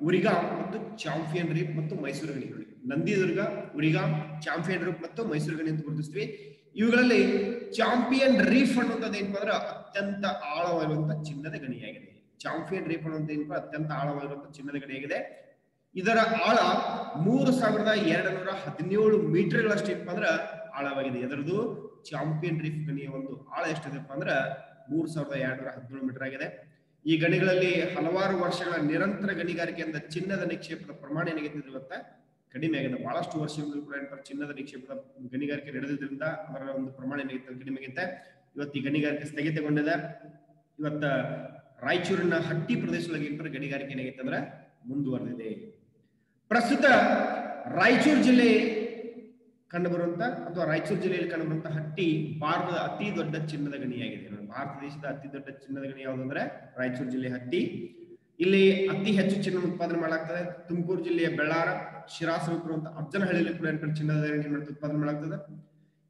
ಉರಿಗಾಂ ಮತ್ತು ಚಾಂಪಿಯನ್ ರೀಪ್ ಮತ್ತು ಮೈಸೂರು ಗಣಿಗಳು. ನಂದಿದುರ್ಗ, ಉರಿಗಾಂ, ಚಾಂಪಿಯನ್ ರೀಪ್ ಮತ್ತು ಮೈಸೂರು ಗಣಿ ಅಂತ ಗುರುತಿಸ್ತೀವಿ. ಇವುಗಳಲ್ಲಿ ಚಾಂಪಿಯನ್ ರೀಫ್ ಅನ್ನುವಂಥದ್ದು ಏನಪ್ಪ ಅಂದ್ರೆ ಅತ್ಯಂತ ಆಳವಾಗಿರುವಂತಹ ಚಿನ್ನದ ಗಣಿಯಾಗಿದೆ. ಚಾಂಪಿಯನ್ ರೀಫ್ ಅನ್ನುವಂಥ ಏನಪ್ಪ ಅತ್ಯಂತ ಆಳವಾಗಿರುವಂತಹ ಚಿನ್ನದ ಗಣಿಯಾಗಿದೆ. ಇದರ ಆಳ 3217 ಮೀಟರ್ಗಳಷ್ಟು ಏನಪ್ಪ ಅಂದ್ರೆ ಆಳವಾಗಿದೆ. ಇದರದು ಚಾಂಪಿಯನ್ ರೀಫ್ ಗಣಿಯ ಒಂದು ಆಳ ಎಷ್ಟಿದೆಪ್ಪ ಅಂದ್ರೆ 3217 ಮೀಟರ್ ಆಗಿದೆ. ಈ ಗಣಿಗಳಲ್ಲಿ ಹಲವಾರು ವರ್ಷಗಳ ನಿರಂತರ ಗಣಿಗಾರಿಕೆಯಿಂದ ಚಿನ್ನದ ನಿಕ್ಷೇಪದ ಪ್ರಮಾಣ ಏನಾಗಿದೆ ಇವತ್ತ ಕಡಿಮೆ ಆಗಿದೆ. ಬಹಳಷ್ಟು ವರ್ಷಗಳು ಕೂಡ ಚಿನ್ನದ ನಿಕ್ಷೇಪದ ಗಣಿಗಾರಿಕೆ ನಡೆದಿದ್ದರಿಂದ ಅದರ ಒಂದು ಪ್ರಮಾಣ ಏನಾಗಿದೆ ಕಡಿಮೆ ಆಗಿದೆ. ಇವತ್ತು ಈ ಗಣಿಗಾರಿಕೆ ಸ್ಥಗಿತಗೊಂಡಿದೆ. ಇವತ್ತ ರಾಯಚೂರಿನ ಹಟ್ಟಿ ಪ್ರದೇಶದೊಳಗೆ ಗಣಿಗಾರಿಕೆ ಏನಾಗಿತ್ತು ಅಂದ್ರೆ ಮುಂದುವರೆದಿದೆ. ಪ್ರಸ್ತುತ ರಾಯಚೂರು ಜಿಲ್ಲೆ ಕಂಡುಬರುವಂತ ಅಥವಾ ರಾಯಚೂರು ಜಿಲ್ಲೆಯಲ್ಲಿ ಕಂಡುಬರುವಂತಹ ಹಟ್ಟಿ ಭಾರತದ ಅತಿ ದೊಡ್ಡ ಚಿನ್ನದ ಗಣಿಯಾಗಿದೆ. ಭಾರತ ದೇಶದ ಅತಿ ದೊಡ್ಡ ಚಿನ್ನದ ಗಣಿ ಯಾವುದು ಅಂದ್ರೆ ರಾಯಚೂರು ಜಿಲ್ಲೆ ಹಟ್ಟಿ. ಇಲ್ಲಿ ಅತಿ ಹೆಚ್ಚು ಚಿನ್ನ ಉತ್ಪಾದನೆ ಮಾಡಲಾಗ್ತದೆ. ತುಮಕೂರು ಜಿಲ್ಲೆಯ ಬೆಳ್ಳಾರ, ಶಿರಾಸರುವಂತ ಅಜ್ಜನಹಳ್ಳಿಯಲ್ಲಿ ಕೂಡ ಚಿನ್ನದ ಗಣಿ ಉತ್ಪಾದನೆ ಮಾಡಲಾಗ್ತದೆ.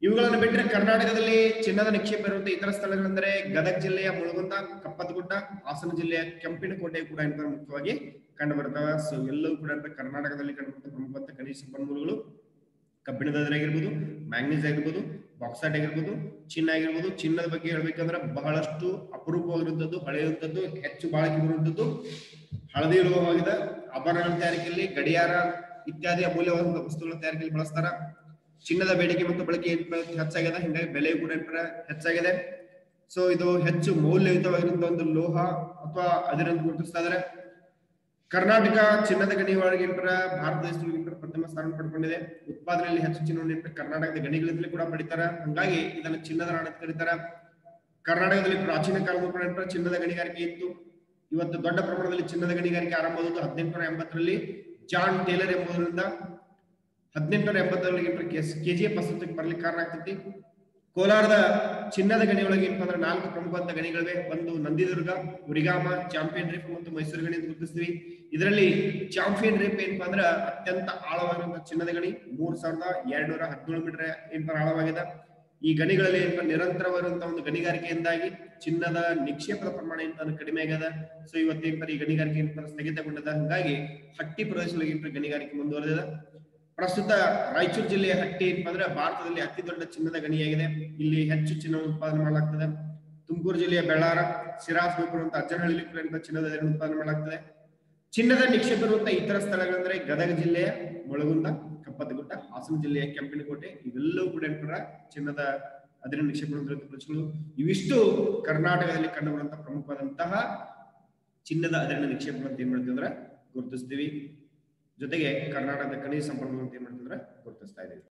ಇವುಗಳನ್ನು ಬಿಟ್ಟರೆ ಕರ್ನಾಟಕದಲ್ಲಿ ಚಿನ್ನದ ನಿಕ್ಷೇಪ ಇರುವಂತಹ ಇತರ ಸ್ಥಳಗಳೆಂದರೆ ಗದಗ ಜಿಲ್ಲೆಯ ಮುಳಗುಂದ, ಕಪ್ಪತ್ತಗುಡ್ಡ, ಹಾಸನ ಜಿಲ್ಲೆಯ ಕೆಂಪಿನಕೋಟೆ ಕೂಡ ಮುಖ್ಯವಾಗಿ ಕಂಡು ಬರ್ತವೆ. ಸೊ ಎಲ್ಲವೂ ಕೂಡ ಕರ್ನಾಟಕದಲ್ಲಿ ಕಂಡುಬರುವಂತಹ ಪ್ರಮುಖ ಖನಿಜ ಸಂಪನ್ಮೂಲಗಳು ಕಬ್ಬಿಣದಾಗಿರ್ಬೋದು, ಮ್ಯಾಂಗನೀಸ್ ಆಗಿರ್ಬೋದು, ಬಾಕ್ಸೈಟ್ ಆಗಿರ್ಬೋದು, ಚಿನ್ನ ಆಗಿರ್ಬೋದು. ಚಿನ್ನದ ಬಗ್ಗೆ ಹೇಳ್ಬೇಕಂದ್ರೆ ಬಹಳಷ್ಟು ಅಪರೂಪವಾಗಿರುವಂತದ್ದು, ಹಳೆಯುವಂಥದ್ದು, ಹೆಚ್ಚು ಬಾಳಿಕೆ ಬರುವಂತದ್ದು, ಹಳದಿ ಲೋಹವಾಗಿದೆ. ಆಭರಣಗಳ ತಯಾರಿಕೆಯಲ್ಲಿ ಗಡಿಯಾರ ಇತ್ಯಾದಿ ಅಮೂಲ್ಯವಾದಂತಹ ವಸ್ತುಗಳ ತಯಾರಿಕೆಯಲ್ಲಿ ಬಳಸ್ತಾರ. ಚಿನ್ನದ ಬೇಡಿಕೆ ಮತ್ತು ಬಳಕೆ ಹೆಚ್ಚಾಗಿದೆ, ಹಿಂಗಾಗಿ ಬೆಲೆಯೂ ಕೂಡ ಹೆಚ್ಚಾಗಿದೆ. ಸೊ ಇದು ಹೆಚ್ಚು ಮೌಲ್ಯಯುತವಾಗಿರುವಂತಹ ಒಂದು ಲೋಹ ಅಥವಾ ಅದಿರಂತ ಗುರುತಿಸ್ತಾ ಇದ್ದಾರೆ. ಕರ್ನಾಟಕ ಚಿನ್ನದ ಗಣಿ ಒಳಗೆ ಭಾರತ ದೇಶದಲ್ಲಿ ಪ್ರಥಮ ಸ್ಥಾನ ಪಡ್ಕೊಂಡಿದೆ. ಉತ್ಪಾದನೆಯಲ್ಲಿ ಹೆಚ್ಚು ಚಿನ್ನವನ್ನು ಕರ್ನಾಟಕದ ಗಣಿಗಳಿಂದಲೇ ಕೂಡ ಪಡಿತಾರ. ಹಂಗಾಗಿ ಇದನ್ನು ಚಿನ್ನದ ನಾಡು ಅಂತ ಕರೀತಾರ. ಕರ್ನಾಟಕದಲ್ಲಿ ಪ್ರಾಚೀನ ಕಾಲದ ಕೂಡ ಚಿನ್ನದ ಗಣಿಗಾರಿಕೆ ಇತ್ತು. ಇವತ್ತು ದೊಡ್ಡ ಪ್ರಮಾಣದಲ್ಲಿ ಚಿನ್ನದ ಗಣಿಗಾರಿಕೆ ಆರಂಭವಾದದ್ದು 1880ರಲ್ಲಿ ಜಾನ್ ಟೇಲರ್ ಎಂಬುದರಿಂದ. 1880ರಲ್ಲಿ KGF ಅಸ್ತಿತ್ವಕ್ಕೆ ಬರ್ಲಿಕ್ಕೆ ಕಾರಣ ಆಗ್ತೈತಿ. ಕೋಲಾರದ ಚಿನ್ನದ ಗಣಿ ಒಳಗೆ ಏನಪ್ಪಾ ಅಂದ್ರೆ 4 ಪ್ರಮುಖವಾದ ಗಣಿಗಳಿವೆ. ಒಂದು ನಂದಿದುರ್ಗ, ಉರಿಗಾಮ, ಚಾಂಪಿಯನ್ ರೇಪ್ ಮತ್ತು ಮೈಸೂರು ಗಣಿ ಅಂತ ಗುರುತಿಸ್ತೀವಿ. ಇದರಲ್ಲಿ ಚಾಂಪಿಯನ್ ರೇಪ್ ಏನಪ್ಪಾ ಅಂದ್ರೆ ಅತ್ಯಂತ ಆಳವಾಗಿರುವಂತಹ ಚಿನ್ನದ ಗಣಿ, 3217 ಮೀಟರ್ ಏನಪ್ಪಾ ಆಳವಾಗಿದೆ. ಈ ಗಣಿಗಳಲ್ಲಿ ಏನಪ್ಪಾ ನಿರಂತರವಾಗಿರುವಂತಹ ಒಂದು ಗಣಿಗಾರಿಕೆಯಿಂದಾಗಿ ಚಿನ್ನದ ನಿಕ್ಷೇಪದ ಪ್ರಮಾಣ ಏನಪ್ಪಾ ಕಡಿಮೆ ಆಗ್ಯದ. ಸೊ ಇವತ್ತೇನಪ್ಪ ಈ ಗಣಿಗಾರಿಕೆ ಏನಪ್ಪಾ ಸ್ಥಗಿತಗೊಂಡದ. ಹಂಗಾಗಿ ಹಟ್ಟಿ ಪ್ರದೇಶದಲ್ಲಿ ಏನಪ್ಪಾ ಗಣಿಗಾರಿಕೆ ಮುಂದುವರೆದಿದೆ. ಪ್ರಸ್ತುತ ರಾಯಚೂರು ಜಿಲ್ಲೆಯ ಹಟ್ಟಿ ಏನಪ್ಪಾ ಅಂದ್ರೆ ಭಾರತದಲ್ಲಿ ಅತಿ ದೊಡ್ಡ ಚಿನ್ನದ ಗಣಿಯಾಗಿದೆ. ಇಲ್ಲಿ ಹೆಚ್ಚು ಚಿನ್ನ ಉತ್ಪಾದನೆ ಮಾಡಲಾಗ್ತದೆ. ತುಮಕೂರು ಜಿಲ್ಲೆಯ ಬೆಳ್ಳಾರ, ಸಿರಾಸ್ ಅಂತ ಅಜ್ಜನಹಳ್ಳಿ ಕೂಡ ಚಿನ್ನದ ಉತ್ಪಾದನೆ ಮಾಡಲಾಗ್ತದೆ. ಚಿನ್ನದ ನಿಕ್ಷೇಪ ಇರುವಂತಹ ಇತರ ಸ್ಥಳಗಳಂದ್ರೆ ಗದಗ ಜಿಲ್ಲೆಯ ಮೊಳಗುಂದ, ಕಪ್ಪತ್ತಗುಡ್ಡ, ಹಾಸನ ಜಿಲ್ಲೆಯ ಕೆಂಪನಕೋಟೆ, ಇವೆಲ್ಲವೂ ಕೂಡ ಚಿನ್ನದ ಅದಿರು ನಿಕ್ಷೇಪ ಪ್ರದೇಶಗಳು. ಇವಿಷ್ಟು ಕರ್ನಾಟಕದಲ್ಲಿ ಕಂಡುಬರುವಂತಹ ಪ್ರಮುಖವಾದಂತಹ ಚಿನ್ನದ ಅದಿರಿನ ನಿಕ್ಷೇಪ ಅಂತ ಏನ್ ಮಾಡ್ತೀವಿ ಅಂದ್ರೆ ಗುರುತಿಸ್ತೀವಿ. ಜೊತೆಗೆ ಕರ್ನಾಟಕದ ಖನಿಜ ಸಂಪನ್ಮೂಲ ಅಂತ ಏನ್ ಮಾಡ್ತೀವಿ ಅಂದ್ರೆ ಗುರುತಿಸ್ತಾ ಇದೀವಿ.